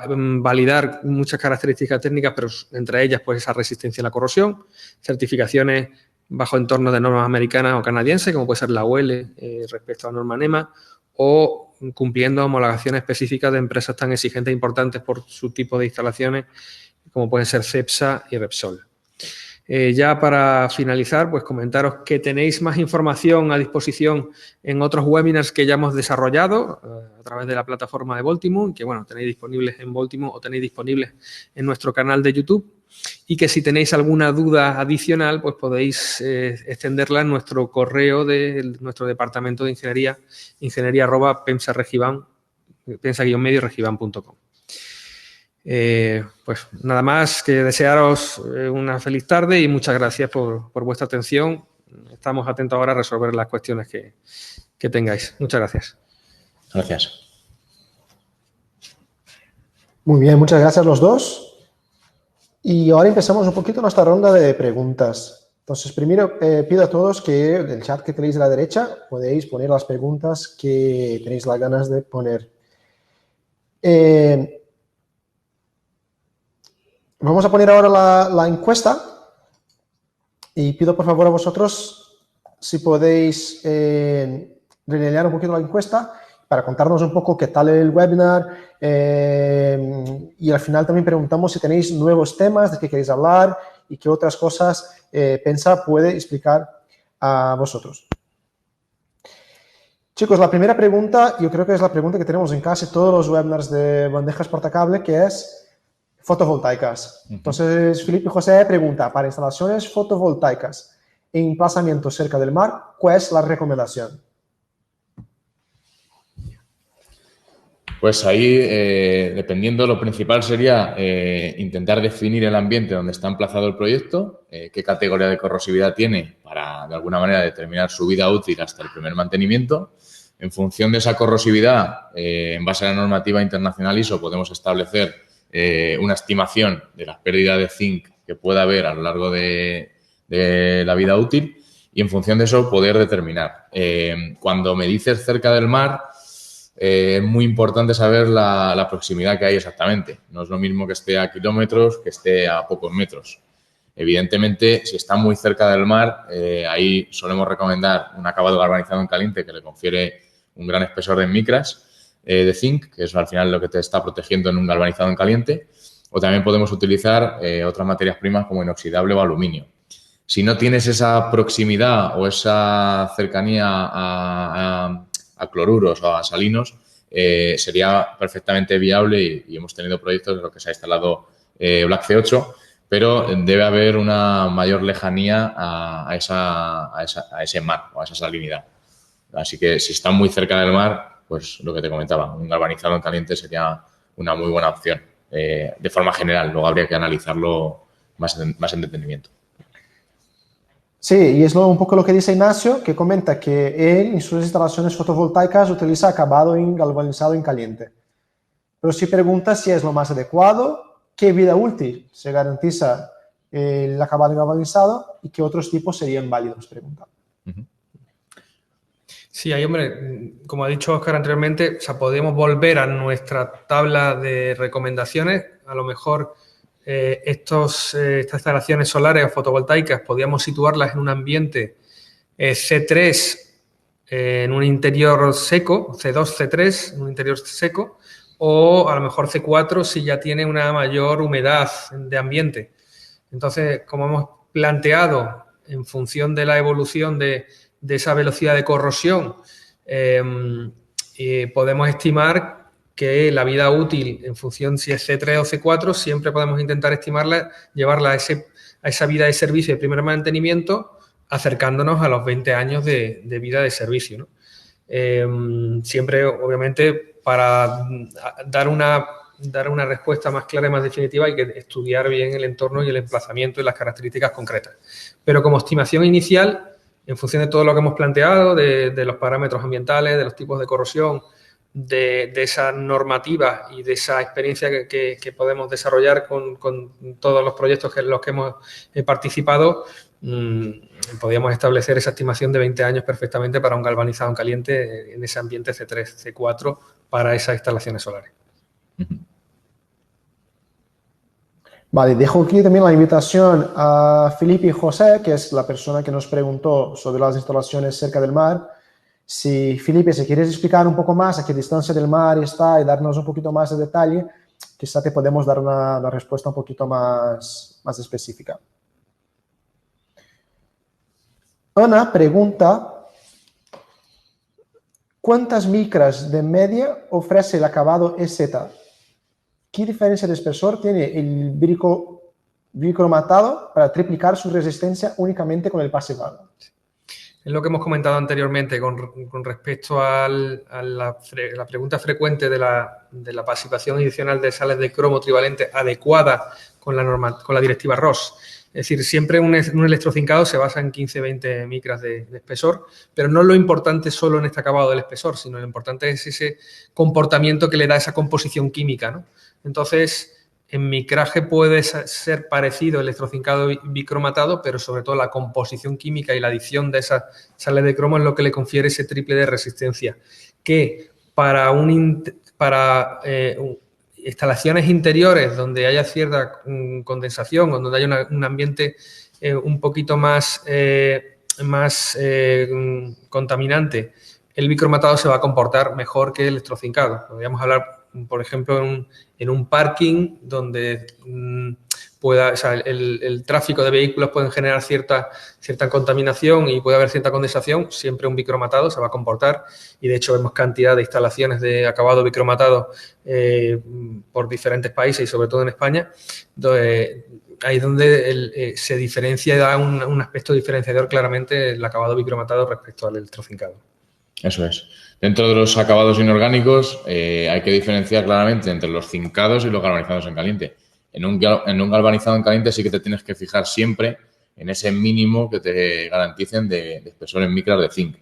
validar muchas características técnicas, pero entre ellas pues esa resistencia a la corrosión, certificaciones bajo entornos de normas americanas o canadienses, como puede ser la UL respecto a la norma NEMA, o cumpliendo homologaciones específicas de empresas tan exigentes e importantes por su tipo de instalaciones, como pueden ser CEPSA y Repsol. Ya para finalizar, pues comentaros que tenéis más información a disposición en otros webinars que ya hemos desarrollado a través de la plataforma de Voltimum, que bueno, tenéis disponibles en Voltimum o tenéis disponibles en nuestro canal de YouTube, y que si tenéis alguna duda adicional, pues podéis extenderla en nuestro correo de nuestro departamento de ingeniería, ingeniería@pensa-medio-regiban.com. Pues nada más que desearos una feliz tarde y muchas gracias por vuestra atención. Estamos atentos ahora a resolver las cuestiones que tengáis. Muchas gracias. Gracias. Muy bien, muchas gracias a los dos. Y ahora empezamos un poquito nuestra ronda de preguntas. Entonces, primero pido a todos que en el chat que tenéis a la derecha podéis poner las preguntas que tenéis las ganas de poner. Vamos a poner ahora la encuesta y pido por favor a vosotros si podéis rellenar un poquito la encuesta para contarnos un poco qué tal el webinar y al final también preguntamos si tenéis nuevos temas de qué queréis hablar y qué otras cosas PEMSA puede explicar a vosotros. Chicos, la primera pregunta yo creo que es la pregunta que tenemos en casi todos los webinars de bandejas portacable, que es fotovoltaicas. Entonces, Felipe José pregunta, para instalaciones fotovoltaicas en emplazamientos cerca del mar, ¿cuál es la recomendación? Pues ahí, dependiendo, lo principal sería intentar definir el ambiente donde está emplazado el proyecto, qué categoría de corrosividad tiene para, de alguna manera, determinar su vida útil hasta el primer mantenimiento. En función de esa corrosividad, en base a la normativa internacional ISO, podemos establecer una estimación de la pérdida de zinc que pueda haber a lo largo de la vida útil y, en función de eso, poder determinar. Cuando me dices cerca del mar, es muy importante saber la proximidad que hay exactamente. No es lo mismo que esté a kilómetros que esté a pocos metros. Evidentemente, si está muy cerca del mar, ahí solemos recomendar un acabado galvanizado en caliente que le confiere un gran espesor de micras de zinc, que es al final lo que te está protegiendo en un galvanizado en caliente. O también podemos utilizar otras materias primas como inoxidable o aluminio. Si no tienes esa proximidad o esa cercanía a cloruros o a salinos, sería perfectamente viable y hemos tenido proyectos en los que se ha instalado Black C8, pero debe haber una mayor lejanía a ese mar o a esa salinidad. Así que si está muy cerca del mar, pues lo que te comentaba, un galvanizado en caliente sería una muy buena opción. De forma general, luego habría que analizarlo más en detenimiento. Sí, y es un poco lo que dice Ignacio, que comenta que él en sus instalaciones fotovoltaicas utiliza acabado en galvanizado en caliente. Pero si pregunta si es lo más adecuado, qué vida útil se garantiza el acabado en galvanizado y qué otros tipos serían válidos, pregunta. Sí, ahí, hombre, como ha dicho Óscar anteriormente, o sea, podemos volver a nuestra tabla de recomendaciones. A lo mejor estas instalaciones solares o fotovoltaicas podríamos situarlas en un ambiente C3 en un interior seco, C2, C3 en un interior seco, o a lo mejor C4 si ya tiene una mayor humedad de ambiente. Entonces, como hemos planteado, en función de la evolución de esa velocidad de corrosión, podemos estimar que la vida útil, en función si es C3 o C4, siempre podemos intentar estimarla, llevarla a esa vida de servicio de primer mantenimiento, acercándonos a los 20 años de vida de servicio, ¿no? Siempre, obviamente, para dar una respuesta más clara y más definitiva hay que estudiar bien el entorno y el emplazamiento y las características concretas. Pero como estimación inicial, en función de todo lo que hemos planteado, de los parámetros ambientales, de los tipos de corrosión, de esa normativa y de esa experiencia que podemos desarrollar con todos los proyectos en los que hemos participado, podríamos establecer esa estimación de 20 años perfectamente para un galvanizado en caliente en ese ambiente C3, C4 para esas instalaciones solares. Vale, dejo aquí también la invitación a Felipe y José, que es la persona que nos preguntó sobre las instalaciones cerca del mar. Si, Felipe, si quieres explicar un poco más a qué distancia del mar está y darnos un poquito más de detalle, quizá te podemos dar una respuesta un poquito más específica. Ana pregunta, ¿cuántas micras de media ofrece el acabado EZ? ¿Qué diferencia de espesor tiene el bicromatado para triplicar su resistencia únicamente con el pasivado? Es lo que hemos comentado anteriormente con respecto a la pregunta frecuente de la pasivación adicional de sales de cromo trivalente adecuada con la directiva ROS. Es decir, siempre un electrocincado se basa en 15-20 micras de espesor, pero no lo importante solo en este acabado del espesor, sino lo importante es ese comportamiento que le da esa composición química, ¿no? Entonces, en micraje puede ser parecido el electrocincado bicromatado, pero sobre todo la composición química y la adición de esas sales de cromo es lo que le confiere ese triple de resistencia, que para instalaciones interiores donde haya cierta condensación o donde haya un ambiente un poquito más contaminante, el bicromatado se va a comportar mejor que el electrocincado. Podríamos hablar, por ejemplo, en un parking donde el tráfico de vehículos puede generar cierta contaminación y puede haber cierta condensación, siempre un bicromatado se va a comportar, y de hecho vemos cantidad de instalaciones de acabado bicromatado por diferentes países y sobre todo en España, ahí es donde se diferencia y da un aspecto diferenciador claramente el acabado bicromatado respecto al electrocincado. Eso es. Dentro de los acabados inorgánicos hay que diferenciar claramente entre los zincados y los galvanizados en caliente. En un galvanizado en caliente sí que te tienes que fijar siempre en ese mínimo que te garanticen de espesor en micras de zinc.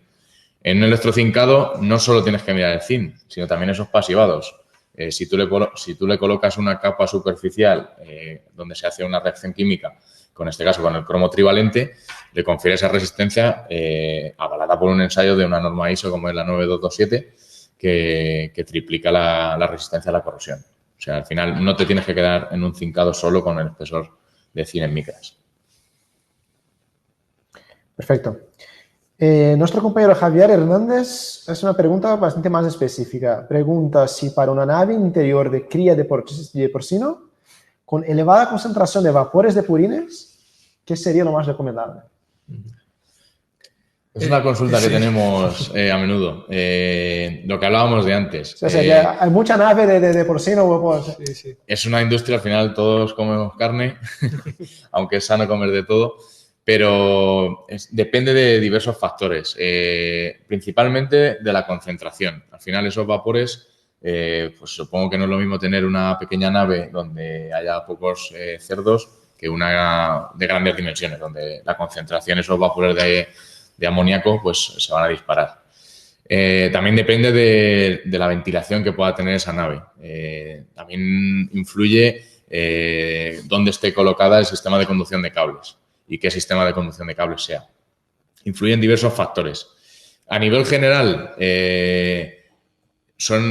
En un electrocincado no solo tienes que mirar el zinc, sino también esos pasivados. Si tú le colocas una capa superficial donde se hace una reacción química, con este caso con el cromo trivalente, le confiere esa resistencia avalada por un ensayo de una norma ISO como es la 9227 que triplica la resistencia a la corrosión. O sea, al final no te tienes que quedar en un cincado solo con el espesor de 100 micras. Perfecto. Nuestro compañero Javier Hernández hace una pregunta bastante más específica. Pregunta si para una nave interior de cría de porcino con elevada concentración de vapores de purines, ¿qué sería lo más recomendable? Es una consulta que tenemos a menudo. Lo que hablábamos de antes. O sea, hay mucha nave de porcino. Sí, sí. Es una industria, al final todos comemos carne, aunque es sano comer de todo, pero depende de diversos factores, principalmente de la concentración. Al final esos vapores, pues supongo que no es lo mismo tener una pequeña nave donde haya pocos cerdos que una de grandes dimensiones, donde la concentración, esos vapores de amoníaco, pues se van a disparar. También depende de la ventilación que pueda tener esa nave. También influye dónde esté colocada el sistema de conducción de cables y qué sistema de conducción de cables sea. Influyen diversos factores. A nivel general,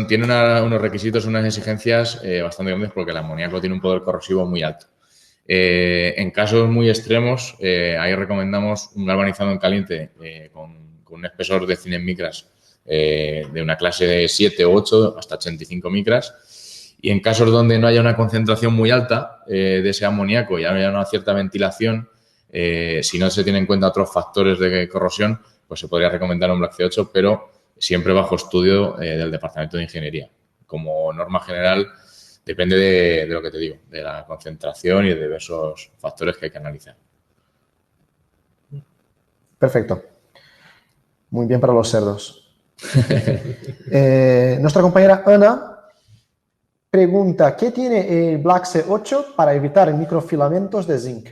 tiene unos requisitos, unas exigencias bastante grandes porque el amoníaco tiene un poder corrosivo muy alto. En casos muy extremos, ahí recomendamos un galvanizado en caliente con un espesor de 100 micras de una clase de 7 o 8 hasta 85 micras. Y en casos donde no haya una concentración muy alta de ese amoníaco y haya una cierta ventilación, si no se tienen en cuenta otros factores de corrosión, pues se podría recomendar un Black C8, pero siempre bajo estudio del Departamento de Ingeniería. Como norma general, depende de lo que te digo, de la concentración y de diversos factores que hay que analizar. Perfecto. Muy bien para los cerdos. Nuestra compañera Ana pregunta, ¿qué tiene el Black C8 para evitar microfilamentos de zinc?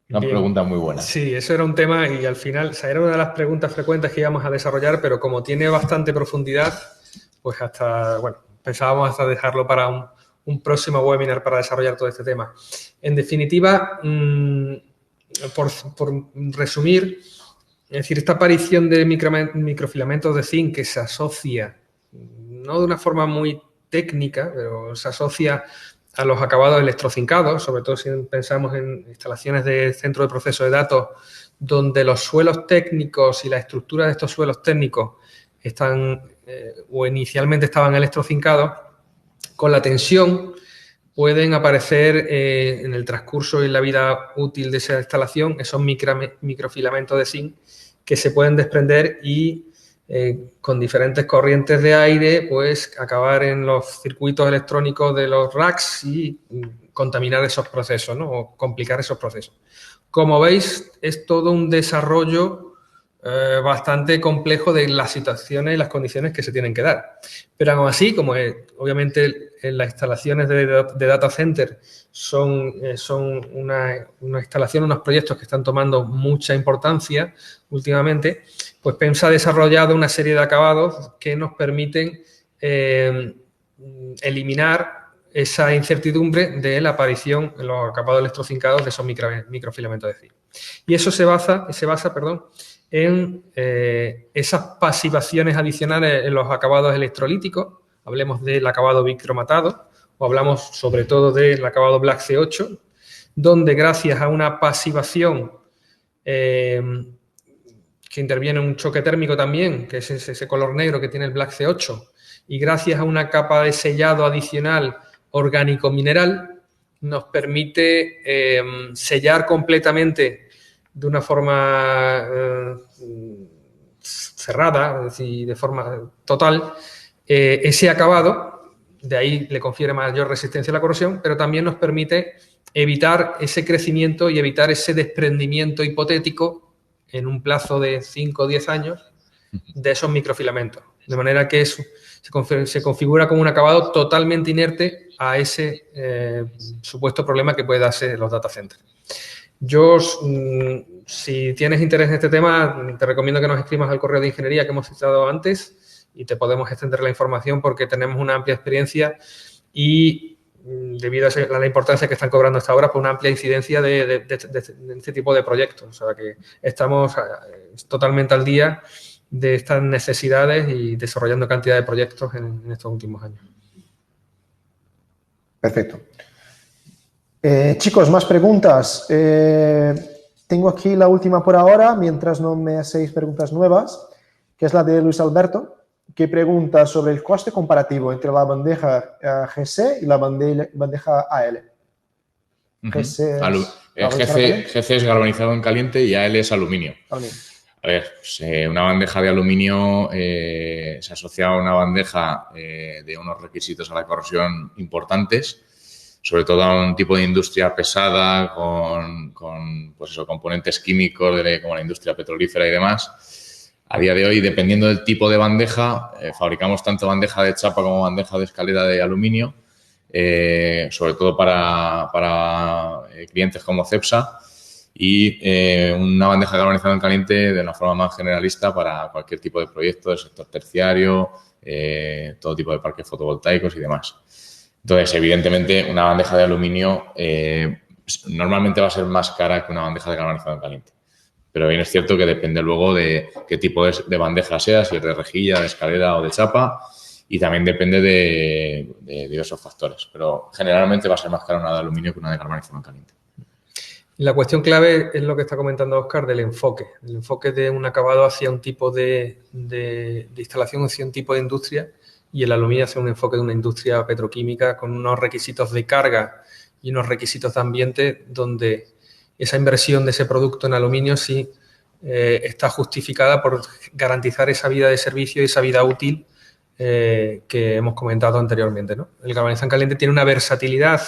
Una pregunta muy buena. Sí, eso era un tema y al final, o sea, era una de las preguntas frecuentes que íbamos a desarrollar, pero como tiene bastante profundidad, pues pensábamos hasta dejarlo para un próximo webinar para desarrollar todo este tema. En definitiva, por resumir, es decir, esta aparición de microfilamentos de zinc que se asocia, no de una forma muy técnica, pero se asocia a los acabados electrocincados, sobre todo si pensamos en instalaciones de centro de proceso de datos, donde los suelos técnicos y la estructura de estos suelos técnicos están o inicialmente estaban electrocincados, con la tensión pueden aparecer en el transcurso y en la vida útil de esa instalación esos microfilamentos de zinc que se pueden desprender y con diferentes corrientes de aire, pues acabar en los circuitos electrónicos de los racks y contaminar esos procesos, ¿no? O complicar esos procesos. Como veis, es todo un desarrollo bastante complejo de las situaciones y las condiciones que se tienen que dar. Pero aún así, como obviamente en las instalaciones de data center son una instalación, unos proyectos que están tomando mucha importancia últimamente, pues PEMS ha desarrollado una serie de acabados que nos permiten eliminar esa incertidumbre de la aparición en los acabados electrocincados de esos microfilamentos de zinc. Y eso se basa en esas pasivaciones adicionales en los acabados electrolíticos. Hablemos del acabado bicromatado o hablamos sobre todo del acabado Black C8, donde gracias a una pasivación que interviene un choque térmico también, que es ese color negro que tiene el Black C8, y gracias a una capa de sellado adicional orgánico-mineral, nos permite sellar completamente de una forma cerrada, es decir, de forma total, ese acabado. De ahí le confiere mayor resistencia a la corrosión, pero también nos permite evitar ese crecimiento y evitar ese desprendimiento hipotético en un plazo de 5 o 10 años de esos microfilamentos. De manera que se configura como un acabado totalmente inerte a ese supuesto problema que puede darse los data centers. Yo, si tienes interés en este tema, te recomiendo que nos escribas al correo de ingeniería que hemos citado antes y te podemos extender la información porque tenemos una amplia experiencia y, debido a la importancia que están cobrando hasta ahora, pues una amplia incidencia de este tipo de proyectos. O sea, que estamos totalmente al día de estas necesidades y desarrollando cantidad de proyectos en estos últimos años. Perfecto. Chicos, más preguntas. Tengo aquí la última por ahora, mientras no me hacéis preguntas nuevas, que es la de Luis Alberto, que pregunta sobre el coste comparativo entre la bandeja GC y la bandeja AL. GC es galvanizado en caliente y AL es aluminio. A ver, pues, una bandeja de aluminio se asocia a una bandeja de unos requisitos a la corrosión importantes, sobre todo a un tipo de industria pesada con pues eso, componentes químicos como la industria petrolífera y demás. A día de hoy, dependiendo del tipo de bandeja, fabricamos tanto bandeja de chapa como bandeja de escalera de aluminio, sobre todo para clientes como Cepsa, y una bandeja galvanizada en caliente de una forma más generalista para cualquier tipo de proyecto del sector terciario, todo tipo de parques fotovoltaicos y demás. Entonces, evidentemente, una bandeja de aluminio normalmente va a ser más cara que una bandeja de galvanizado en caliente. Pero bien es cierto que depende luego de qué tipo de bandeja sea, si es de rejilla, de escalera o de chapa, y también depende de diversos factores. Pero generalmente va a ser más cara una de aluminio que una de galvanizado en caliente. La cuestión clave es lo que está comentando Óscar del enfoque. El enfoque de un acabado hacia un tipo de instalación, hacia un tipo de industria, y el aluminio hacia un enfoque de una industria petroquímica con unos requisitos de carga y unos requisitos de ambiente donde esa inversión de ese producto en aluminio sí está justificada por garantizar esa vida de servicio y esa vida útil que hemos comentado anteriormente, ¿no? El galvanizado en caliente tiene una versatilidad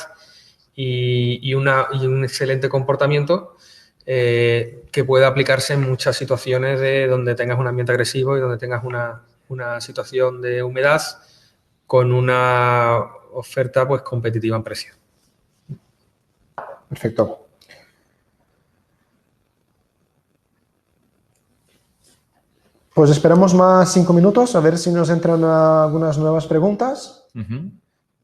y un excelente comportamiento que puede aplicarse en muchas situaciones de donde tengas un ambiente agresivo y donde tengas una situación de humedad con una oferta pues competitiva en precio. Perfecto. Pues esperamos más 5 minutos a ver si nos entran algunas nuevas preguntas.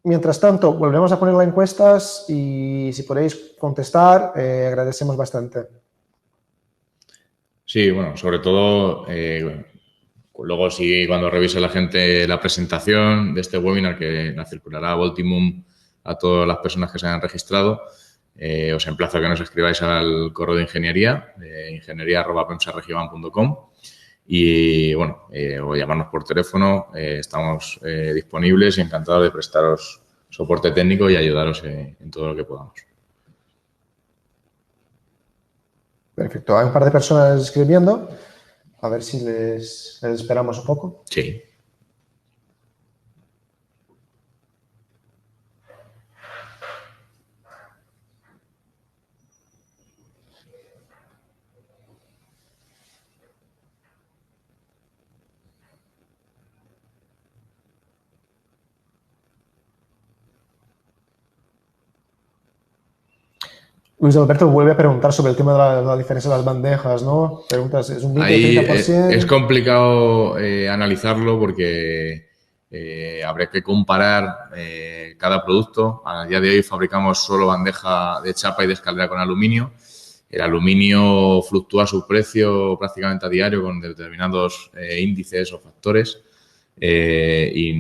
Mientras tanto, volvemos a poner las encuestas y si podéis contestar, agradecemos bastante. Sí, bueno, sobre todo, luego si cuando revise la gente la presentación de este webinar, que la circulará a Voltimum a todas las personas que se hayan registrado, os emplazo a que nos escribáis al correo de ingeniería, ingeniería@pemsaregiban.com. Y bueno, o llamarnos por teléfono, estamos disponibles y encantados de prestaros soporte técnico y ayudaros en todo lo que podamos. Perfecto, hay un par de personas escribiendo, a ver si les esperamos un poco. Sí. Luis Alberto vuelve a preguntar sobre el tema de la diferencia de las bandejas, ¿no? Preguntas, ¿es un 20-30%? Es complicado analizarlo porque habría que comparar cada producto. A día de hoy fabricamos solo bandeja de chapa y de escalera con aluminio. El aluminio fluctúa su precio prácticamente a diario con determinados índices o factores y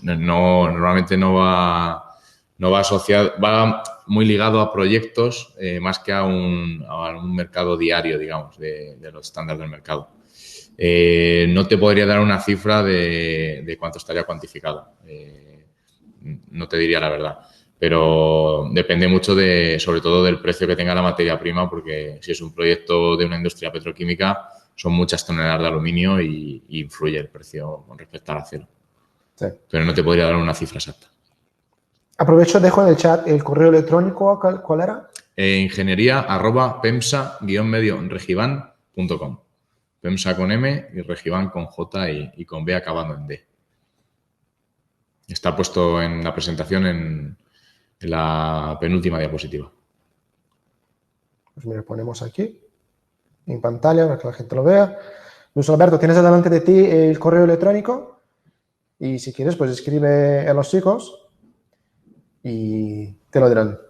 normalmente no va asociado, va muy ligado a proyectos más que a un mercado diario, digamos, de los estándares del mercado. No te podría dar una cifra de cuánto estaría cuantificado. No te diría la verdad. Pero depende mucho sobre todo del precio que tenga la materia prima, porque si es un proyecto de una industria petroquímica, son muchas toneladas de aluminio y influye el precio con respecto al acero. Sí. Pero no te podría dar una cifra exacta. Aprovecho, dejo en el chat el correo electrónico, ¿cuál era? Ingeniería@pemsa-regibán.com. PEMSA con M y Regiban con J y con B acabando en D. Está puesto en la presentación en la penúltima diapositiva. Pues mira, ponemos aquí, en pantalla, para que la gente lo vea. Luis Alberto, tienes delante de ti el correo electrónico y si quieres, pues escribe a los chicos y te lo dirán.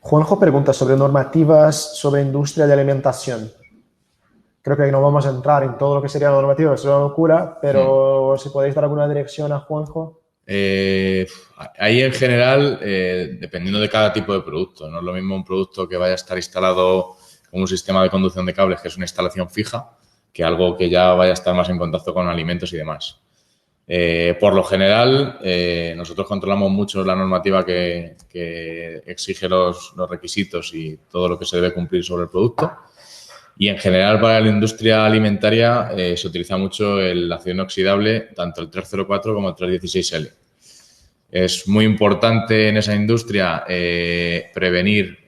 Juanjo pregunta sobre normativas sobre industria de alimentación. Creo que no vamos a entrar en todo lo que sería la normativa, es una locura, pero si podéis dar alguna dirección a Juanjo. Ahí en general, dependiendo de cada tipo de producto, no es lo mismo un producto que vaya a estar instalado como un sistema de conducción de cables, que es una instalación fija, que algo que ya vaya a estar más en contacto con alimentos y demás. Por lo general, nosotros controlamos mucho la normativa que exige los requisitos y todo lo que se debe cumplir sobre el producto. Y en general para la industria alimentaria se utiliza mucho el acero inoxidable, tanto el 304 como el 316L. Es muy importante en esa industria prevenir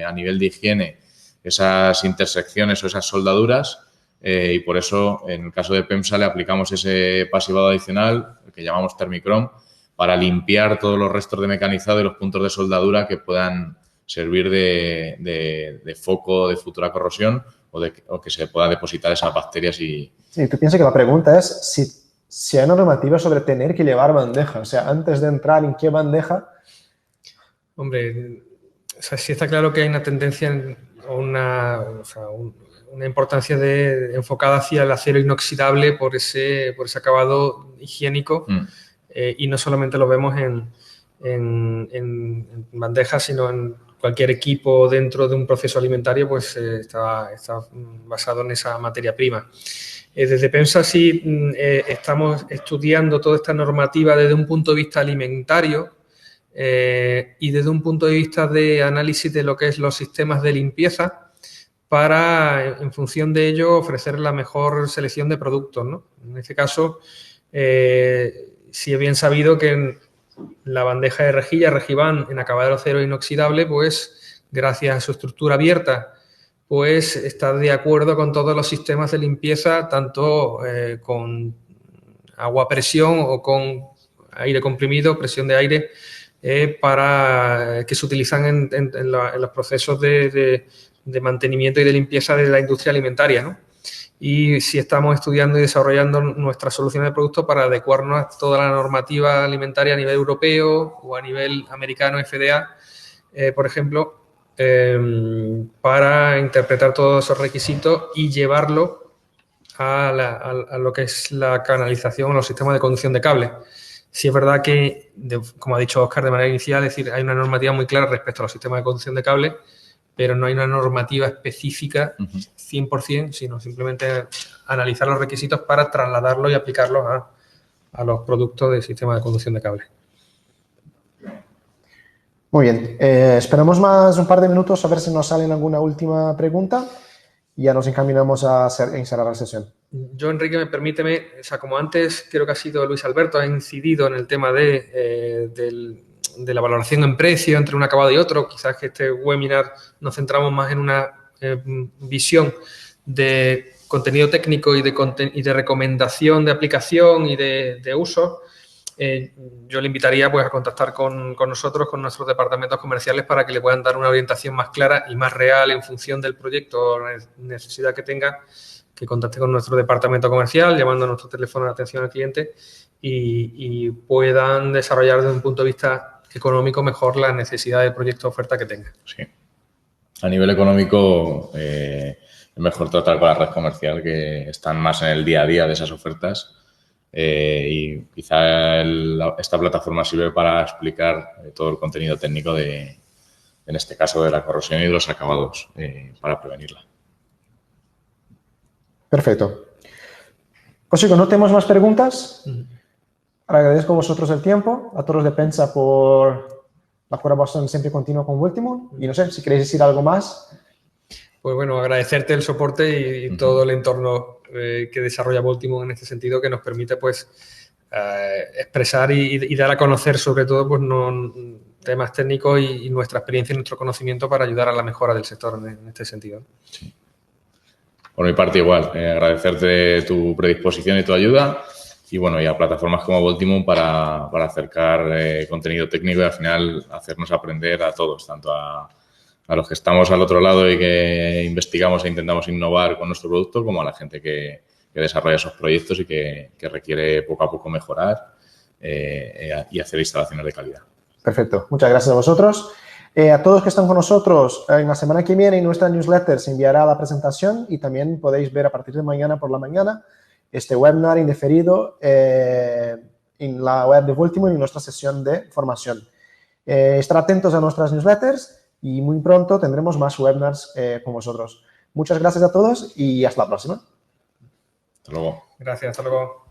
a nivel de higiene esas intersecciones o esas soldaduras y por eso en el caso de PEMSA le aplicamos ese pasivado adicional, el que llamamos Thermicrom, para limpiar todos los restos de mecanizado y los puntos de soldadura que puedan servir de foco de futura corrosión o que se puedan depositar esas bacterias y... Sí, tú piensas que la pregunta es si hay una normativa sobre tener que llevar bandeja, o sea, antes de entrar en qué bandeja. Hombre, o sea, sí está claro que hay una tendencia o una importancia enfocada hacia el acero inoxidable por ese acabado higiénico y no solamente lo vemos en bandejas, sino en cualquier equipo dentro de un proceso alimentario, pues está basado en esa materia prima. Desde PEMSA sí estamos estudiando toda esta normativa desde un punto de vista alimentario y desde un punto de vista de análisis de lo que es los sistemas de limpieza para, en función de ello, ofrecer la mejor selección de productos, ¿no? En este caso, sí es bien sabido que en la bandeja de rejilla Regiban en acabado acero inoxidable, pues gracias a su estructura abierta, pues está de acuerdo con todos los sistemas de limpieza, tanto con agua a presión o con aire comprimido, presión de aire, para que se utilizan en los procesos de mantenimiento y de limpieza de la industria alimentaria, ¿no? Y sí estamos estudiando y desarrollando nuestras soluciones de productos para adecuarnos a toda la normativa alimentaria a nivel europeo o a nivel americano, FDA, por ejemplo, para interpretar todos esos requisitos y llevarlo a lo que es la canalización o los sistemas de conducción de cable. Sí es verdad que, como ha dicho Óscar de manera inicial, es decir, hay una normativa muy clara respecto a los sistemas de conducción de cable, pero no hay una normativa específica 100%, sino simplemente analizar los requisitos para trasladarlos y aplicarlos a los productos del sistema de conducción de cable. Muy bien, esperamos más un par de minutos a ver si nos salen alguna última pregunta y ya nos encaminamos a cerrar la sesión. Yo, Enrique, permíteme, o sea, como antes creo que ha sido Luis Alberto, ha incidido en el tema de la valoración en precio entre un acabado y otro. Quizás que este webinar nos centramos más en una visión de contenido técnico y de recomendación de aplicación y de uso. Yo le invitaría pues a contactar con nosotros, con nuestros departamentos comerciales, para que le puedan dar una orientación más clara y más real en función del proyecto o la necesidad que tenga, que contacte con nuestro departamento comercial, llamando a nuestro teléfono de atención al cliente y puedan desarrollar desde un punto de vista económico mejor la necesidad del proyecto o oferta que tenga. Sí. A nivel económico es mejor tratar con la red comercial, que están más en el día a día de esas ofertas. Y quizá esta plataforma sirve para explicar todo el contenido técnico en este caso de la corrosión y de los acabados para prevenirla. Perfecto. Pues chicos, no tenemos más preguntas. Agradezco a vosotros el tiempo, a todos de PEMSA por la colaboración siempre continua con Ultimum. Y no sé, si queréis decir algo más. Pues bueno, agradecerte el soporte y todo el entorno que desarrolla Ultimum en este sentido, que nos permite pues expresar y dar a conocer sobre todo pues, temas técnicos y nuestra experiencia y nuestro conocimiento para ayudar a la mejora del sector en este sentido. Sí. Por mi parte igual, agradecerte tu predisposición y tu ayuda y bueno, y a plataformas como Voltimum para acercar contenido técnico y al final hacernos aprender a todos, tanto a los que estamos al otro lado y que investigamos e intentamos innovar con nuestro producto, como a la gente que desarrolla esos proyectos y que requiere poco a poco mejorar y hacer instalaciones de calidad. Perfecto. Muchas gracias a vosotros. A todos que están con nosotros, en la semana que viene en nuestra newsletter se enviará la presentación y también podéis ver a partir de mañana por la mañana este webinar indiferido en la web de Voltimum y en nuestra sesión de formación. Estar atentos a nuestras newsletters y muy pronto tendremos más webinars con vosotros. Muchas gracias a todos y hasta la próxima. Hasta luego. Gracias, hasta luego.